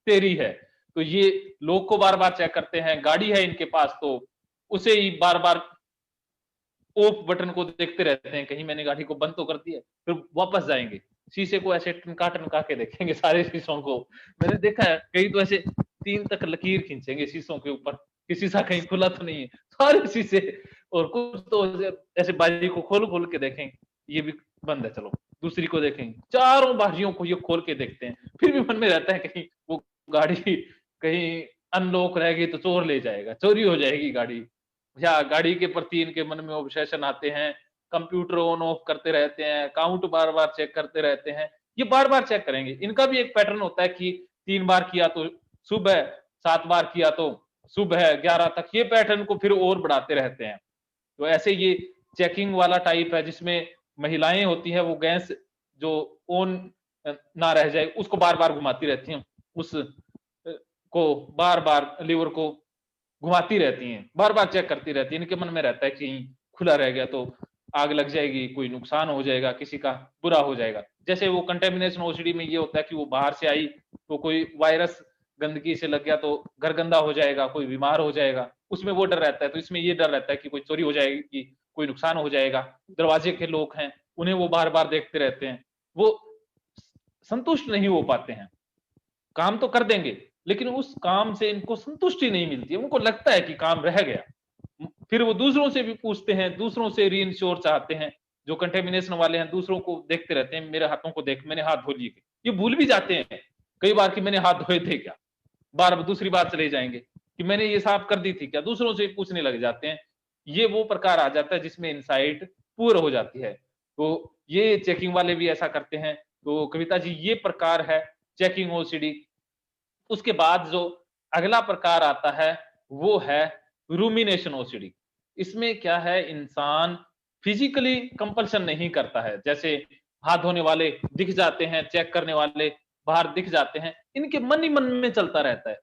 तेरी है। तो ये लोग को बार बार चेक करते हैं, गाड़ी है इनके पास तो उसे ही बार बार ऑफ बटन को देखते रहते हैं, कहीं मैंने गाड़ी को बंद तो कर दिया, फिर वापस जाएंगे, शीशे को ऐसे टनका टनका के देखेंगे सारे शीशों को। मैंने देखा है कई तो ऐसे 3 तक लकीर खींचेंगे शीशों के ऊपर कि शीशा कहीं खुला तो नहीं है, सारे शीशे। और कुछ तो ऐसे बारी को खोल खोल के देखेंगे, ये भी बंद है, चलो दूसरी को देखेंगे, चारों बारियों को ये खोल के देखते हैं। फिर भी मन में रहता है कहीं वो गाड़ी कहीं अनलॉक रहेगी तो चोर ले जाएगा, चोरी हो जाएगी गाड़ी, या गाड़ी के प्रति इनके मन में ऑब्सेशन आते हैं, कंप्यूटर ऑन ऑफ करते रहते हैं, काउंट बार बार चेक करते रहते हैं। ये बार बार चेक करेंगे, इनका भी एक पैटर्न होता है कि 3 बार किया तो सुबह, 7 बार किया तो सुबह 11 तक, ये पैटर्न को फिर और बढ़ाते रहते हैं। तो ऐसे ये चेकिंग वाला टाइप है जिसमें महिलाएं होती है, वो गैस जो ऑन ना रह जाए उसको बार बार घुमाती रहती हैं, उस को बार बार लीवर को घुमाती रहती हैं, बार बार चेक करती रहती हैं। इनके मन में रहता है कि खुला रह गया तो आग लग जाएगी, कोई नुकसान हो जाएगा, किसी का बुरा हो जाएगा। जैसे वो कंटेमिनेशन ओसीडी में ये होता है कि वो बाहर से आई तो कोई वायरस गंदगी से लग गया तो घर गंदा हो जाएगा, कोई बीमार हो जाएगा, उसमें वो डर रहता है। तो इसमें ये डर रहता है कि कोई चोरी हो जाएगी, कोई नुकसान हो जाएगा। दरवाजे के लोग हैं, उन्हें वो बार बार देखते रहते हैं, वो संतुष्ट नहीं हो पाते हैं। काम तो कर देंगे लेकिन उस काम से इनको संतुष्टि नहीं मिलती है, उनको लगता है कि काम रह गया। फिर वो दूसरों से भी पूछते हैं, दूसरों से रीइंश्योर चाहते हैं। जो कंटेमिनेशन वाले हैं दूसरों को देखते रहते हैं, मेरे हाथों को देख, मैंने हाथ धो लिए, ये भूल भी जाते हैं कई बार कि मैंने हाथ धोए थे क्या, बार दूसरी बात चले जाएंगे कि मैंने ये साफ कर दी थी क्या, दूसरों से पूछने लग जाते हैं। ये वो प्रकार आ जाता है जिसमें इनसाइट पूर्ण हो जाती है। तो ये चेकिंग वाले भी ऐसा करते हैं। तो कविता जी ये प्रकार है चेकिंग ओसीडी। उसके बाद जो अगला प्रकार आता है वो है रूमिनेशन ओसीडी। इसमें क्या है, इंसान फिजिकली कंपल्शन नहीं करता है, जैसे हाथ धोने वाले दिख जाते हैं, चेक करने वाले बाहर दिख जाते हैं, इनके मन ही मन में चलता रहता है।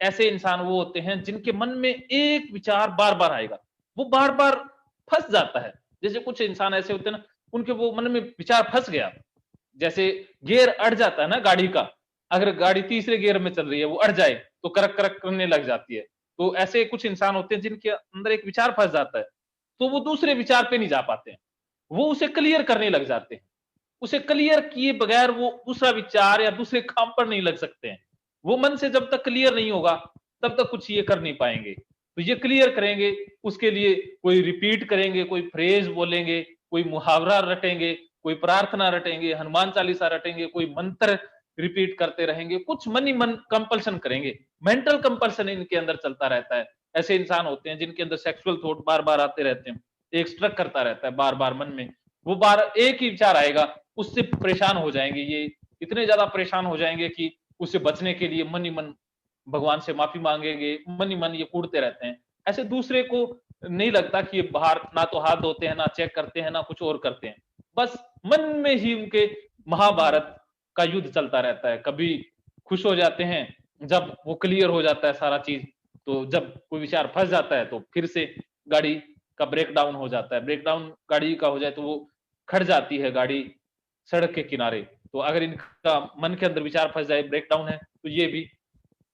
ऐसे इंसान वो होते हैं जिनके मन में एक विचार बार बार आएगा, वो बार बार फंस जाता है। जैसे कुछ इंसान ऐसे होते हैं ना, उनके वो मन में विचार फंस गया, जैसे गियर अड़ जाता है ना गाड़ी का, अगर गाड़ी तीसरे गियर में चल रही है वो अड़ जाए तो करक करक करने लग जाती है। तो ऐसे कुछ इंसान होते हैं जिनके अंदर एक विचार फंस जाता है, तो वो दूसरे विचार पे नहीं जा पाते हैं, वो उसे क्लियर करने लग जाते हैं। उसे क्लियर किए बगैर वो दूसरा विचार या दूसरे काम पर नहीं लग सकते हैं। वो मन से जब तक क्लियर नहीं होगा तब तक कुछ ये कर नहीं पाएंगे। तो ये क्लियर करेंगे, उसके लिए कोई रिपीट करेंगे, कोई फ्रेज बोलेंगे, कोई मुहावरा रटेंगे, कोई प्रार्थना रटेंगे, हनुमान चालीसा रटेंगे, कोई मंत्र रिपीट करते रहेंगे, कुछ मन ही मन कंपल्शन करेंगे। मेंटल कंपल्शन इनके अंदर चलता रहता है। ऐसे इंसान होते हैं जिनके अंदर सेक्सुअल थॉट बार बार आते रहते हैं, एक स्ट्रक करता रहता है बार बार मन में, वो बार एक ही विचार आएगा, उससे परेशान हो जाएंगे। ये इतने ज्यादा परेशान हो जाएंगे कि उससे बचने के लिए मन ही मन भगवान से माफी मांगेंगे, मन ही मन ये कूदते रहते हैं। ऐसे दूसरे को नहीं लगता कि ये बाहर ना तो हाथ धोते हैं, ना चेक करते हैं, ना कुछ और करते हैं, बस मन में ही उनके महाभारत का युद्ध चलता रहता है। कभी खुश हो जाते हैं जब वो क्लियर हो जाता है सारा चीज, तो जब कोई विचार फंस जाता है तो फिर से गाड़ी का ब्रेक डाउन हो जाता है। ब्रेक डाउन गाड़ी का हो जाए तो वो खड़ जाती है गाड़ी सड़क के किनारे। तो अगर इनका मन के अंदर विचार फंस जाए, ब्रेक डाउन है, तो ये भी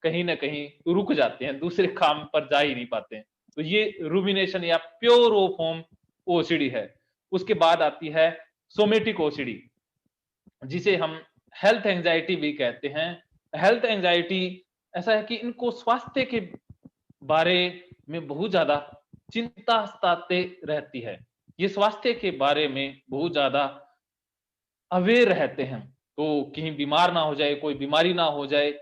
कहीं ना कहीं रुक जाते हैं, दूसरे काम पर जा ही नहीं पाते हैं। तो ये रूमिनेशन या प्योर फॉर्म ओसीडी है। उसके बाद आती है सोमेटिक ओसीडी, जिसे हम हेल्थ एंजाइटी भी कहते हैं। हेल्थ एंजाइटी ऐसा है कि इनको स्वास्थ्य के बारे में बहुत ज्यादा चिंता सताते रहती है। ये स्वास्थ्य के बारे में बहुत ज्यादा अवेयर रहते हैं, तो कहीं बीमार ना हो जाए, कोई बीमारी ना हो जाए,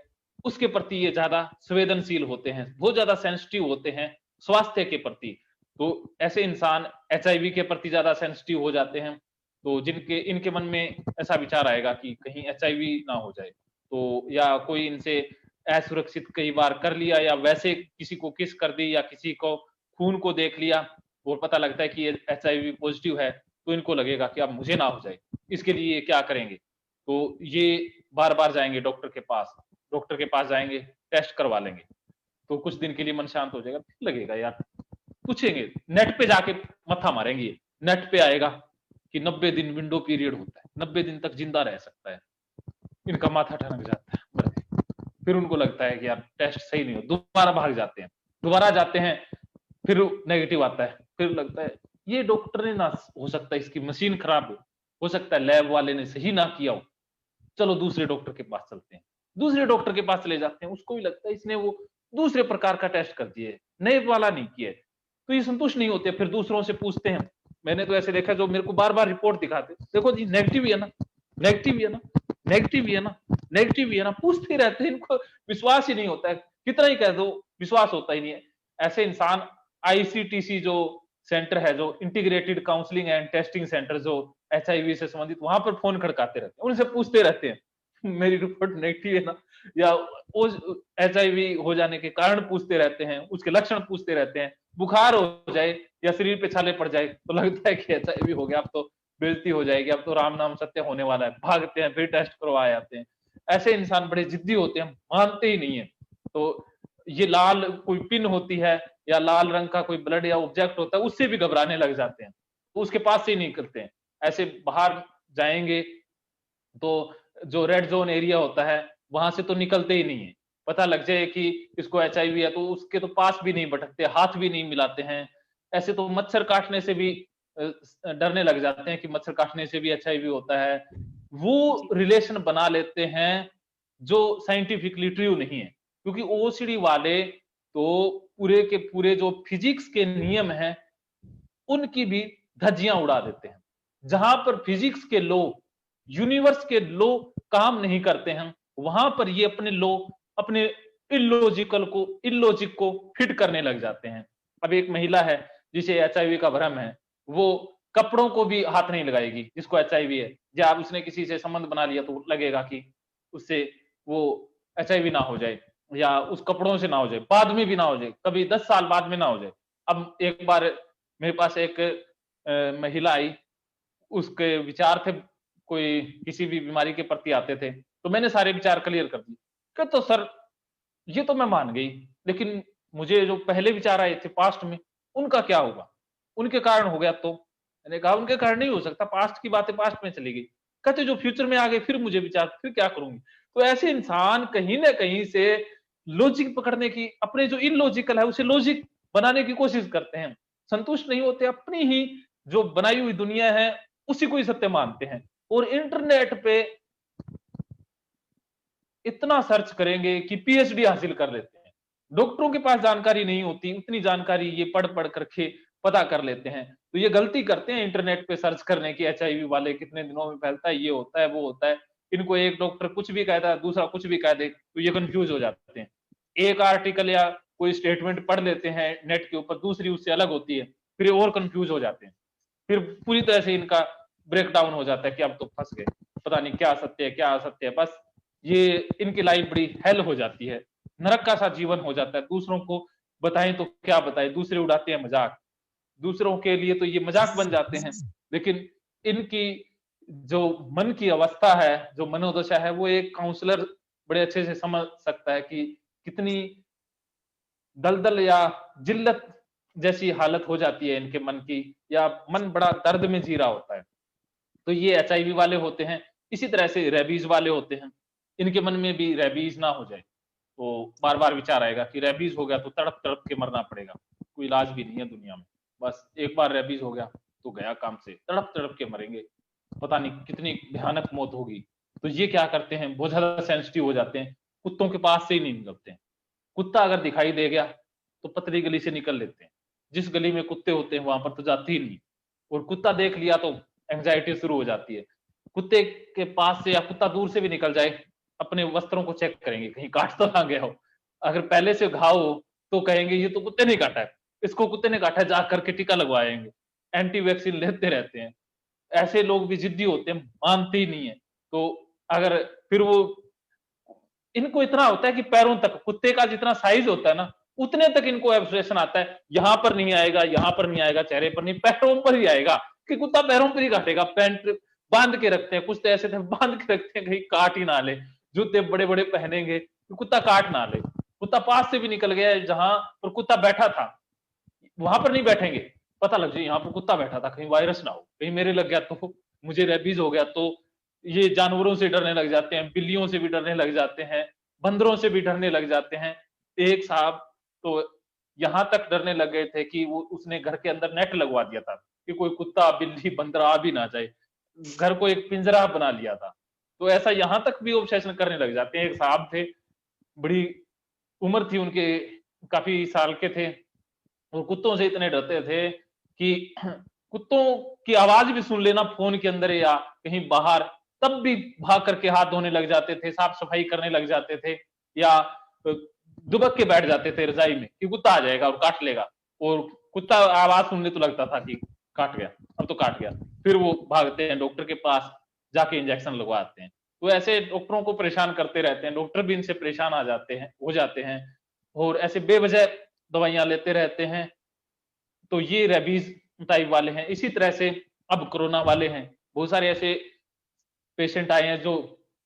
उसके प्रति ये ज्यादा संवेदनशील होते हैं, बहुत ज्यादा सेंसिटिव होते हैं स्वास्थ्य के प्रति। तो ऐसे इंसान एचआईवी के प्रति ज्यादा सेंसिटिव हो जाते हैं। तो जिनके इनके मन में ऐसा विचार आएगा कि कहीं एचआईवी ना हो जाए, तो या कोई इनसे असुरक्षित कई बार कर लिया, या वैसे किसी को किस कर दी, या किसी को खून को देख लिया और पता लगता है कि ये एचआईवी पॉजिटिव है, तो इनको लगेगा कि अब मुझे ना हो जाए, इसके लिए ये क्या करेंगे। तो ये बार बार जाएंगे डॉक्टर के पास, डॉक्टर के पास जाएंगे, टेस्ट करवा लेंगे, तो कुछ दिन के लिए मन शांत हो जाएगा, फिर लगेगा यार, पूछेंगे, नेट पे जाके मत्था मारेंगे, नेट पे आएगा कि 90 दिन विंडो पीरियड होता है, 90 दिन तक जिंदा रह सकता है, इनका माथा ठनक जाता है, फिर उनको लगता है कि यार टेस्ट सही नहीं हो, दोबारा भाग जाते हैं, दोबारा जाते हैं, फिर नेगेटिव आता है, फिर लगता है ये डॉक्टर ने ना, हो सकता है इसकी मशीन खराब हो सकता है लैब वाले ने सही ना किया हो, चलो दूसरे डॉक्टर के पास चलते हैं। दूसरे डॉक्टर के पास चले जाते हैं, उसको भी लगता है इसने वो दूसरे प्रकार का टेस्ट कर दिए, नए वाला नहीं किया। तो ये संतुष्ट नहीं होते, फिर दूसरों से पूछते हैं। मैंने तो ऐसे देखा जो मेरे को बार-बार रिपोर्ट दिखाते, देखो जी नेगेटिव ही है ना, नेगेटिव ही है ना, नेगेटिव ही है ना, नेगेटिव ही है ना, पूछते ही रहते हैं, इनको विश्वास ही नहीं होता है। कितना ही कह दो, विश्वास होता ही नहीं है। ऐसे इंसान आईसीटीसी जो सेंटर है, जो integrated counselling and testing centre, जो एचआईवी से संबंधित, वहां पर फोन खड़काते रहते हैं, उनसे पूछते रहते हैं मेरी रिपोर्ट नेगेटिव है ना, या उस एचआईवी हो जाने के कारण पूछते रहते हैं, उसके लक्षण पूछते रहते हैं। बुखार हो जाए या शरीर पे छाले पड़ जाए तो लगता है कि एचआईवी हो गया, अब तो बेइज्जती हो जाएगी, अब तो राम नाम सत्य होने वाला है, भागते हैं, फिर टेस्ट करवा आते हैं। ऐसे इंसान बड़े जिद्दी होते हैं, मानते ही नहीं है। तो ये लाल कोई पिन होती है या लाल रंग का कोई ब्लड या ऑब्जेक्ट होता है, उससे भी घबराने लग जाते हैं, तो उसके पास से ही नहीं निकलते हैं। ऐसे बाहर जाएंगे तो जो रेड जोन एरिया होता है वहां से तो निकलते ही नहीं है। पता लग जाए कि इसको एचआईवी है तो उसके तो पास भी नहीं भटकते, हाथ भी नहीं मिलाते हैं। ऐसे तो मच्छर काटने से भी डरने लग जाते हैं कि मच्छर काटने से भी एचआईवी होता है। वो रिलेशन बना लेते हैं जो साइंटिफिकली ट्रू नहीं है, क्योंकि ओसीडी वाले तो पूरे के पूरे जो फिजिक्स के नियम हैं उनकी भी धज्जियां उड़ा देते हैं। जहां पर फिजिक्स के लॉ, यूनिवर्स के लॉ काम नहीं करते हैं, वहां पर ये अपने लॉ, अपने इलॉजिक को फिट करने लग जाते हैं। अब एक महिला है जिसे एचआईवी का भ्रम है, वो कपड़ों को भी हाथ नहीं लगाएगी जिसको एचआईवी है, या उसने किसी से संबंध बना लिया तो लगेगा कि उससे वो एचआईवी ना हो जाए, या उस कपड़ों से ना हो जाए, बाद में भी ना हो जाए, कभी 10 साल बाद में ना हो जाए। अब एक बार मेरे पास एक महिला आई, उसके विचार थे, कोई किसी भी बीमारी के प्रति आते थे, तो मैंने सारे विचार क्लियर कर दिए। कहते तो सर ये तो मैं मान गई, लेकिन मुझे जो पहले विचार आए थे पास्ट में, उनका क्या होगा? उनके कारण हो गया तो? मैंने कहा उनके कारण नहीं हो सकता, पास्ट की बातें पास्ट में चली गई। कहते जो फ्यूचर में आ गए फिर मुझे विचार, फिर क्या करूंगी? तो ऐसे इंसान कहीं ना कहीं से लॉजिक पकड़ने की, अपने जो इलॉजिकल है उसे लॉजिक बनाने की कोशिश करते हैं, संतुष्ट नहीं होते, अपनी ही जो बनाई हुई दुनिया है उसी को ही सत्य मानते हैं। और इंटरनेट पे इतना सर्च करेंगे कि पीएचडी हासिल कर लेते हैं। डॉक्टरों के पास जानकारी नहीं होती, उतनी जानकारी ये पढ़ पढ़ करके पता कर लेते हैं। तो ये गलती करते हैं इंटरनेट पे सर्च करने की, एचआईवी वाले कितने दिनों में फैलता है, ये होता है, वो होता है। इनको एक डॉक्टर कुछ भी कहता है, दूसरा कुछ भी कह दे, तो ये कंफ्यूज हो जाते हैं। एक आर्टिकल या कोई स्टेटमेंट पढ़ लेते हैं नेट के ऊपर, दूसरी उससे अलग होती है, फिर और कंफ्यूज हो जाते हैं। फिर पूरी तरह से इनका ब्रेक डाउन हो जाता है कि अब तो फंस गए, पता नहीं क्या सत्य है क्या असत्य है। बस ये इनकी लाइफ बड़ी हेल हो जाती है, नरक का सा जीवन हो जाता है। दूसरों को बताएं तो क्या बताएं, दूसरे उड़ाते हैं मजाक, दूसरों के लिए तो ये मजाक बन जाते हैं। लेकिन इनकी जो मन की अवस्था है, जो मनोदशा है, वो एक काउंसलर बड़े अच्छे से समझ सकता है कि कितनी दलदल या जिल्लत जैसी हालत हो जाती है इनके मन की, या मन बड़ा दर्द में जी रहा होता है। तो ये एचआईवी वाले होते हैं। इसी तरह से रेबीज वाले होते हैं, इनके मन में भी रेबीज ना हो जाए तो बार बार विचार आएगा कि रेबीज हो गया तो तड़प तड़प के मरना पड़ेगा, कोई इलाज भी नहीं है दुनिया में, बस एक बार रेबीज हो गया तो गया काम से, तड़प तड़प के मरेंगे, पता नहीं कितनी भयानक मौत होगी। तो ये क्या करते हैं, बहुत ज्यादा सेंसिटिव हो जाते हैं, कुत्तों के पास से ही नहीं निकलते हैं। कुत्ता अगर दिखाई दे गया तो पतली गली से निकल लेते हैं, जिस गली में कुत्ते होते हैं वहां पर तो जाते ही नहीं। और कुत्ता देख लिया तो एंग्जाइटी शुरू हो जाती है। कुत्ते के पास से या कुत्ता दूर से भी निकल जाए, अपने वस्त्रों को चेक करेंगे कहीं काट तो ना गया हो। अगर पहले से घाव हो तो कहेंगे ये तो कुत्ते ने काटा है, इसको कुत्ते ने काटा है, जा करके टीका लगवाएंगे, एंटी वैक्सीन लेते रहते हैं। ऐसे लोग भी जिद्दी होते हैं, मानते ही नहीं है। तो अगर फिर वो, इनको इतना होता है कि पैरों तक, कुत्ते का जितना साइज होता है ना उतने तक इनको एब्सोल्यूशन आता है, यहां पर नहीं आएगा, यहां पर नहीं आएगा, चेहरे पर नहीं, पैरों पर ही आएगा, कि कुत्ता पैरों पर ही काटेगा। पैंट बांध के रखते हैं, कुछ तो ऐसे थे बांध के रखते हैं कहीं काट ही ना ले, जूते बड़े बड़े पहनेंगे कि कुत्ता काट ना ले। कुत्ता पास से भी निकल गया है, जहां पर कुत्ता बैठा था वहां पर नहीं बैठेंगे, पता लग जाए यहाँ पर कुत्ता बैठा था, कहीं वायरस ना हो, कहीं मेरे लग गया तो, मुझे रेबीज हो गया तो। ये जानवरों से डरने लग जाते हैं, बिल्लियों से भी डरने लग जाते हैं, बंदरों से भी डरने लग जाते हैं। एक साहब तो यहाँ तक डरने लग गए थे कि वो उसने घर के अंदर नेट लगवा दिया था कि कोई कुत्ता बिल्ली बंदर आ भी ना जाए, घर को एक पिंजरा बना लिया था। तो ऐसा यहाँ तक भी ऑब्सेशन करने लग जाते हैं। एक साहब थे, बड़ी उम्र थी उनके, काफी साल के थे, और कुत्तों से इतने डरते थे कि कुत्तों की आवाज भी सुन लेना फोन के अंदर या कहीं बाहर, तब भी भाग करके हाथ धोने लग जाते थे, साफ सफाई करने लग जाते थे, या दुबक के बैठ जाते थे रजाई में कि कुत्ता आ जाएगा और काट लेगा। और कुत्ता आवाज सुनने तो लगता था कि काट गया, अब तो काट गया। फिर वो भागते हैं डॉक्टर के पास, जाके इंजेक्शन लगवाते हैं। तो ऐसे डॉक्टरों को परेशान करते रहते हैं, डॉक्टर भी इनसे परेशान आ जाते हैं, हो जाते हैं, और ऐसे बेवजह दवाइयां लेते रहते हैं। तो ये रेबीज टाइप वाले हैं। इसी तरह से अब कोरोना वाले हैं। बहुत सारे ऐसे पेशेंट आए हैं जो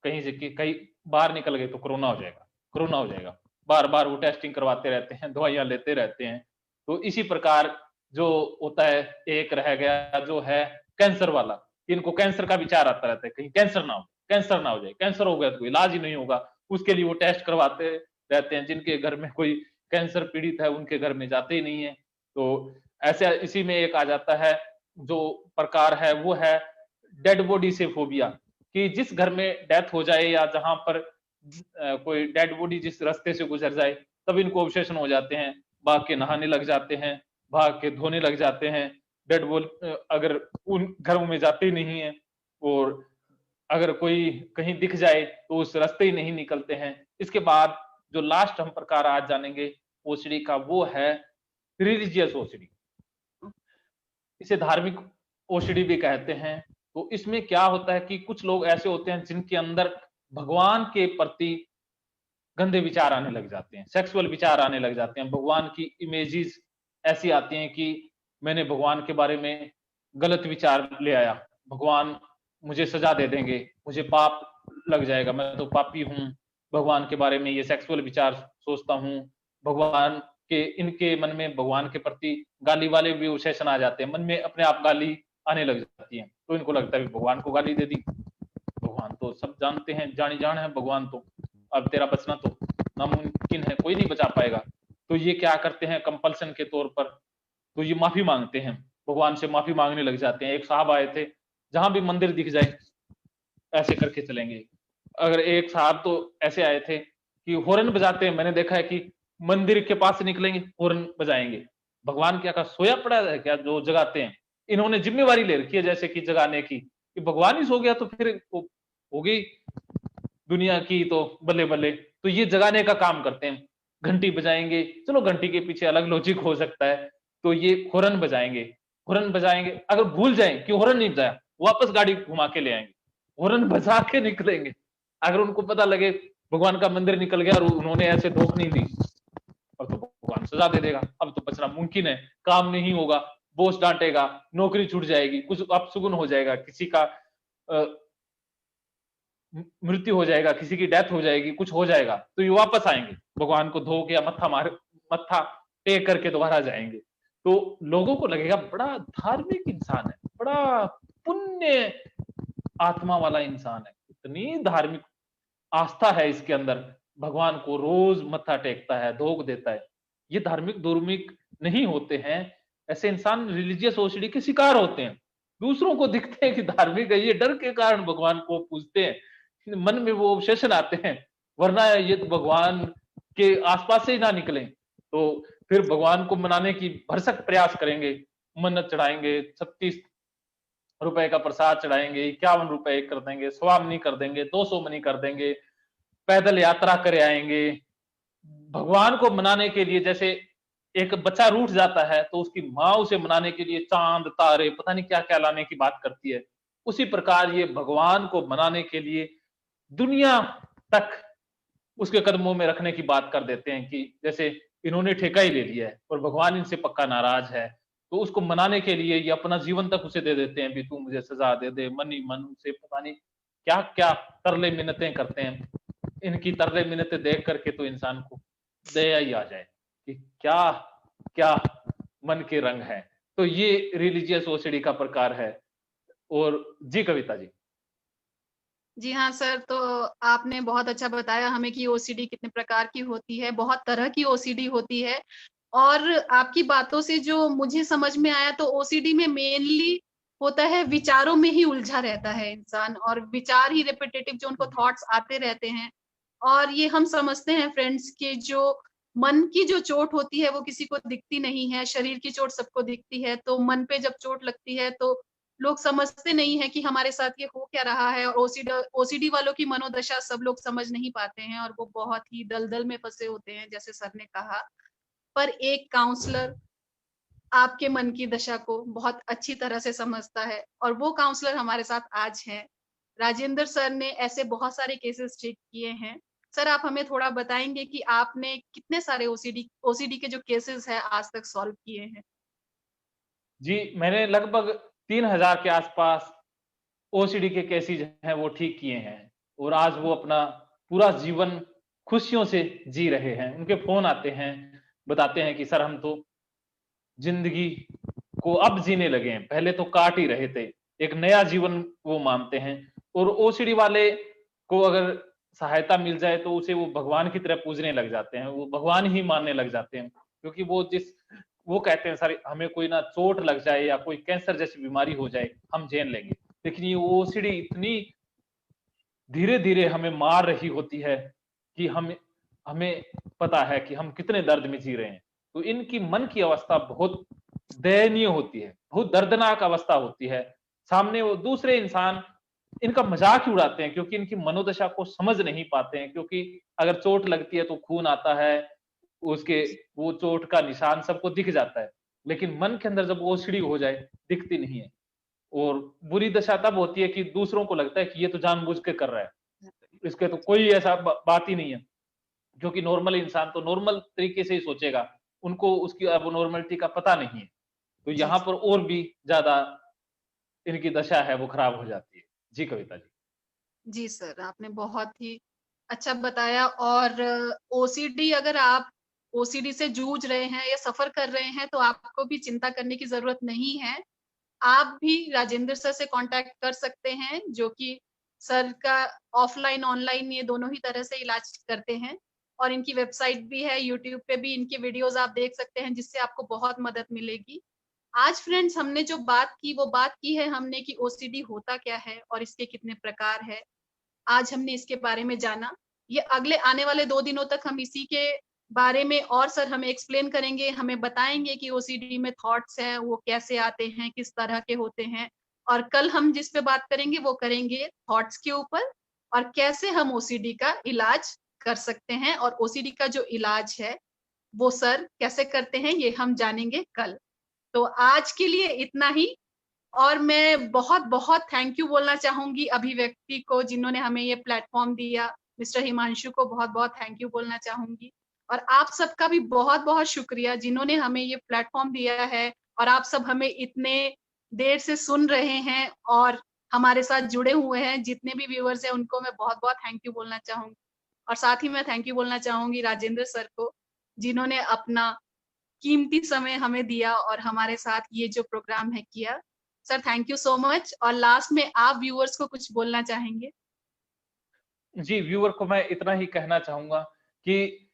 कहीं से कि कहीं बाहर निकल गए तो कोरोना हो जाएगा, कोरोना हो जाएगा। बार-बार वो टेस्टिंग करवाते रहते हैं, दवाइयाँ लेते रहते हैं। तो इसी प्रकार जो होता है, एक रह गया जो है कैंसर वाला। इनको कैंसर का विचार आता रहता है, कहीं कैंसर ना हो, कैंसर ना हो जाए। कैंसर हो गया तो इलाज ही नहीं होगा। उसके लिए वो टेस्ट करवाते रहते हैं। जिनके घर में कोई कैंसर पीड़ित है, उनके घर में जाते ही नहीं है। तो ऐसे इसी में एक आ जाता है जो प्रकार है, वो है डेड बॉडी से फोबिया, कि जिस घर में डेथ हो जाए या जहां पर कोई डेड बॉडी जिस रास्ते से गुजर जाए, तब इनको ऑब्सेशन हो जाते हैं। भाग के नहाने लग जाते हैं, भाग के धोने लग जाते हैं। डेड बॉडी अगर उन घरों में जाते ही नहीं है, और अगर कोई कहीं दिख जाए तो उस रास्ते ही नहीं निकलते हैं। इसके बाद जो लास्ट हम प्रकार आज जानेंगे ओसीडी का, वो है रिलीजियस ओसीडी। इसे धार्मिक ओसीडी भी कहते हैं। तो इसमें क्या होता है कि कुछ लोग ऐसे होते हैं जिनके अंदर भगवान के प्रति गंदे विचार आने लग जाते हैं, सेक्सुअल विचार आने लग जाते हैं, भगवान की इमेजेस ऐसी आती हैं कि मैंने भगवान के बारे में गलत विचार ले आया, भगवान मुझे सजा दे देंगे, मुझे पाप लग जाएगा, मैं तो पापी हूँ, भगवान के बारे में ये सेक्सुअल विचार सोचता हूँ। भगवान के इनके मन में भगवान के प्रति गाली वाले भी ऑब्सेशन आ जाते हैं, मन में अपने आप गाली आने लग जाती है। तो इनको लगता है भगवान को गाली दे दी, भगवान तो सब जानते हैं, जानी जान है भगवान तो, अब तेरा बचना तो नामुमकिन है, कोई नहीं बचा पाएगा। तो ये क्या करते हैं कंपल्सन के तौर पर, तो ये माफी मांगते हैं, भगवान से माफी मांगने लग जाते हैं। एक साहब आए थे, जहां भी मंदिर दिख जाए ऐसे करके चलेंगे। अगर एक साहब तो ऐसे आए थे कि हॉर्न बजाते हैं, मैंने देखा है कि मंदिर के पास से निकलेंगे हॉर्न बजाएंगे। भगवान क्या का सोया पड़ा है क्या जो जगाते हैं? इन्होंने जिम्मेवारी ले रखी है जैसे कि जगाने की, कि भगवान ही सो गया तो फिर होगी दुनिया की तो बल्ले बल्ले। तो ये जगाने का काम करते हैं, घंटी बजाएंगे, चलो घंटी के पीछे अलग लॉजिक हो सकता है। तो ये हॉर्न बजाएंगे, हॉर्न बजाएंगे, अगर भूल जाए कि हॉर्न नहीं बजाया, वापस गाड़ी घुमा के ले आएंगे, हॉर्न बजा के निकलेंगे। अगर उनको पता लगे भगवान का मंदिर निकल गया और उन्होंने ऐसे धोख नहीं दी, अब तो भगवान सजा दे देगा, अब तो बचना मुमकिन है, काम नहीं होगा, बॉस डांटेगा, नौकरी छूट जाएगी, कुछ अपशगुन हो जाएगा, किसी का मृत्यु हो जाएगा, किसी की डेथ हो जाएगी, कुछ हो जाएगा, तो ये वापस आएंगे, भगवान को धो के या मत्था टेक करके दोबारा जाएंगे। तो लोगों को लगेगा बड़ा धार्मिक इंसान है, बड़ा पुण्य आत्मा वाला इंसान है, इतनी धार्मिक आस्था है इसके अंदर, भगवान को रोज मत्था टेकता है, धोख देता है। ये धार्मिक दुर्मिक नहीं होते हैं। ऐसे इंसान रिलीजियस ओसीडी के शिकार होते हैं। दूसरों को दिखते हैं कि धार्मिक है, ये डर के कारण भगवान को पूजते हैं, मन में वो ऑब्सेशन आते हैं, वरना ये तो भगवान के आसपास से ही ना निकले। तो फिर भगवान को मनाने की भरसक प्रयास करेंगे, मन्नत चढ़ाएंगे, 36 रुपए का प्रसाद चढ़ाएंगे, 51 रुपए कर देंगे, 100 मनी कर देंगे, 200 मनी कर देंगे, पैदल यात्रा करे आएंगे। भगवान को मनाने के लिए जैसे एक बच्चा रूठ जाता है तो उसकी माँ उसे मनाने के लिए चांद तारे पता नहीं क्या क्या लाने की बात करती है, उसी प्रकार ये भगवान को मनाने के लिए दुनिया तक उसके कदमों में रखने की बात कर देते हैं, कि जैसे इन्होंने ठेका ही ले लिया है और भगवान इनसे पक्का नाराज है, तो उसको मनाने के लिए ये अपना जीवन तक उसे दे देते हैं, भी तू मुझे सजा दे दे, मन ही मन उसे पता नहीं क्या क्या तरले मिन्नतें करते हैं। इनकी तरले मिन्नतें देख करके तो इंसान को दया ही आ जाए कि क्या क्या मन के रंग है। तो ये रिलीजियस ओसीडी का प्रकार है। और जी कविता जी। जी हाँ सर, तो आपने बहुत अच्छा बताया हमें कि ओसीडी कितने प्रकार की होती है, बहुत तरह की ओसीडी होती है। और आपकी बातों से जो मुझे समझ में आया, तो ओसीडी में मेनली होता है विचारों में ही उलझा रहता है इंसान, और विचार ही रिपिटेटिव जो उनको जी थॉट्स आते रहते हैं। और ये हम समझते हैं फ्रेंड्स कि जो मन की जो चोट होती है वो किसी को दिखती नहीं है, शरीर की चोट सबको दिखती है। तो मन पे जब चोट लगती है तो लोग समझते नहीं है कि हमारे साथ ये हो क्या रहा है, और ओसीडी वालों की मनोदशा सब लोग समझ नहीं पाते हैं, और वो बहुत ही दलदल में फँसे होते हैं, जैसे सर ने कहा। पर एक काउंसलर आपके मन की दशा को बहुत अच्छी तरह से समझता है, और वो काउंसलर हमारे साथ आज हैं। राजेंद्र सर ने ऐसे बहुत सारे केसेस ठीक किए हैं। सर, आप हमें थोड़ा बताएँगे कि आपने कितने सारे ओसीडी के जो केसेस हैं आज तक सॉल्व किए हैं? जी, मैंने लगभग 3000 के आसपास ओसीडी के केसेज़ हैं वो ठीक किए हैं और आज वो अपना पूरा जीवन खुशियों से जी रहे हैं। उनके फ़ोन आते हैं, बताते हैं कि सर हम तो ज़िंदगी को अब जीने लगे हैं, पहले तो काट ही रहे थे। एक नया जीवन वो मानते हैं और ओसीडी वाले को अगर सहायता मिल जाए तो उसे वो भगवान की तरह पूजने लग जाते हैं, वो भगवान ही मानने लग जाते हैं। क्योंकि वो कहते हैं सर हमें कोई ना चोट लग जाए या कोई कैंसर जैसी बीमारी हो जाए, हम झेल लेंगे। लेकिन ये ओसीडी इतनी धीरे-धीरे हमें मार रही होती है कि हमें पता है कि हम कितने दर्द में जी रहे हैं। तो इनकी मन की अवस्था बहुत दयनीय होती है, बहुत दर्दनाक अवस्था होती है। सामने वो दूसरे इंसान इनका मज़ाक ही उड़ाते हैं क्योंकि इनकी मनोदशा को समझ नहीं पाते हैं क्योंकि अगर चोट लगती है तो खून आता है, उसके वो चोट का निशान सबको दिख जाता है। लेकिन मन के अंदर जब ओसीडी हो जाए, दिखती नहीं है। और बुरी दशा तब होती है कि दूसरों को लगता है कि ये तो जानबूझ के कर रहा है। इसके तो कोई ऐसा बात ही नहीं है क्योंकि नॉर्मल इंसान तो नॉर्मल तरीके से ही सोचेगा, उनको उसकी एबनॉर्मलिटी का पता नहीं है। तो जी, यहाँ पर और भी ज़्यादा इनकी दशा है वो खराब हो जाती है। जी, कविता जी। जी सर, आपने बहुत ही अच्छा बताया। और ओसीडी, अगर आप ओसीडी से जूझ रहे हैं या सफ़र कर रहे हैं, तो आपको भी चिंता करने की ज़रूरत नहीं है। आप भी राजेंद्र सर से कॉन्टैक्ट कर सकते हैं, जो कि सर का ऑफ़लाइन, ऑनलाइन ये दोनों ही तरह से इलाज करते हैं। और इनकी वेबसाइट भी है, यूट्यूब पे भी इनके वीडियोज़ आप देख सकते हैं, जिससे आपको बहुत मदद मिलेगी। आज फ्रेंड्स हमने जो बात की, वो बात की है हमने कि ओसीडी होता क्या है और इसके कितने प्रकार हैं। आज हमने इसके बारे में जाना। ये अगले आने वाले 2 दिनों तक हम इसी के बारे में और सर हमें एक्सप्लेन करेंगे, हमें बताएँगे कि ओसीडी में थॉट्स हैं, वो कैसे आते हैं, किस तरह के होते हैं। और कल हम जिस पे बात करेंगे, वो करेंगे थॉट्स के ऊपर, और कैसे हम ओसीडी का इलाज कर सकते हैं, और ओसीडी का जो इलाज है, वो सर कैसे करते हैं, ये हम जानेंगे कल। तो आज के लिए इतना ही। और मैं बहुत-बहुत थैंक यू बोलना चाहूँगी अभिव्यक्ति को, जिन्होंने हमें ये प्लेटफ़ॉर्म दिया। मिस्टर हिमांशु को बहुत-बहुत थैंक यू बोलना चाहूँगी। और आप सबका भी बहुत-बहुत शुक्रिया, जिन्होंने हमें ये प्लेटफ़ॉर्म दिया है, और आप सब हमें इतने देर से सुन रहे हैं और हमारे साथ जुड़े हुए हैं। जितने भी व्यूअर्स हैं, उनको मैं बहुत-बहुत थैंक यू बोलना चाहूँगी। और साथ ही मैं थैंक यू बोलना चाहूँगी राजेंद्र सर को, जिन्होंने अपना कीमती समय हमें दिया और हमारे साथ ये जो प्रोग्राम है किया। Sir, thank you so much. और लास्ट में आप व्यूअर्स को कुछ बोलना चाहेंगे? जी, व्यूअर को मैं इतना ही कहना चाहूँगा कि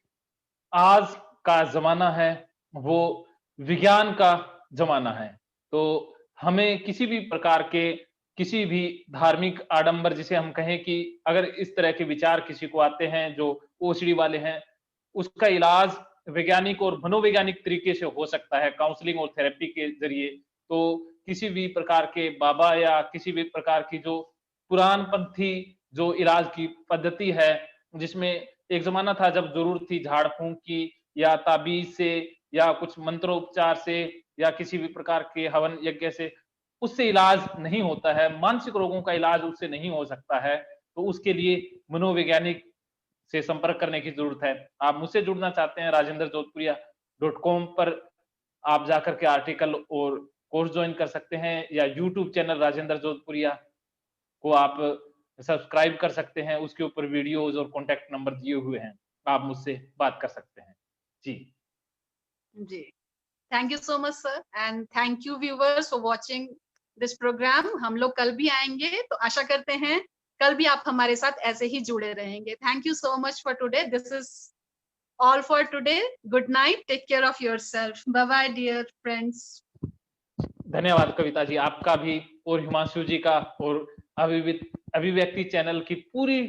आज का ज़माना है, वो विज्ञान का ज़माना है। तो हमें किसी भी प्रकार के, किसी भी धार्मिक आडंबर जिसे हम कहें कि अगर इस तरह के विचार किसी को आते हैं जो ओसीडी वाले हैं, उसका इलाज वैज्ञानिक और मनोवैज्ञानिक तरीके से हो सकता है, काउंसलिंग और थेरेपी के ज़रिए। तो किसी भी प्रकार के बाबा या किसी भी प्रकार की जो पुराणपंथी जो इलाज की पद्धति है, जिसमें एक ज़माना था जब ज़रूरत थी झाड़-फूँक की या ताबीज़ से या कुछ मंत्रोपचार से या किसी भी प्रकार के हवन यज्ञ से, उससे इलाज नहीं होता है, मानसिक रोगों का इलाज उससे नहीं हो सकता है, तो उसके लिए मनोवैज्ञानिक से संपर्क करने की ज़रूरत है। आप मुझसे जुड़ना चाहते हैं rajendrajodhpuria.com पर आप जाकर के आर्टिकल और कोर्स जॉइन कर सकते हैं या यूट्यूब चैनल राजेंद्र जोधपुरिया को आप सब्सक्राइब कर सकते हैं, उसके ऊपर वीडियोज़ और कॉन्टैक्ट नंबर दिए हुए हैं। आप मुझसे बात कर सकते हैं। जी। जी। Thank you so much sir, and thank you viewers for watching this program. हम लोग कल भी आएँगे, तो आशा करते हैं कल भी आप हमारे साथ ऐसे ही जुड़े रहेंगे। Thank you so much for today. This is all for today. Good night. Take care of yourself. Bye bye, dear friends. धन्यवाद कविता जी, आपका भी और हिमांशु जी का और अभिव्यक्ति चैनल की पूरी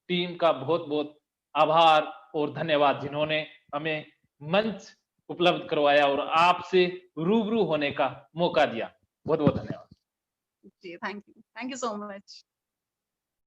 टीम का बहुत बहुत आभार और धन्यवाद, जिन्होंने हमें मंच उपलब्ध करवाया और आपसे रूबरू होने का मौका दिया। बहुत बहुत धन्यवाद जी, थैंक यू सो मच।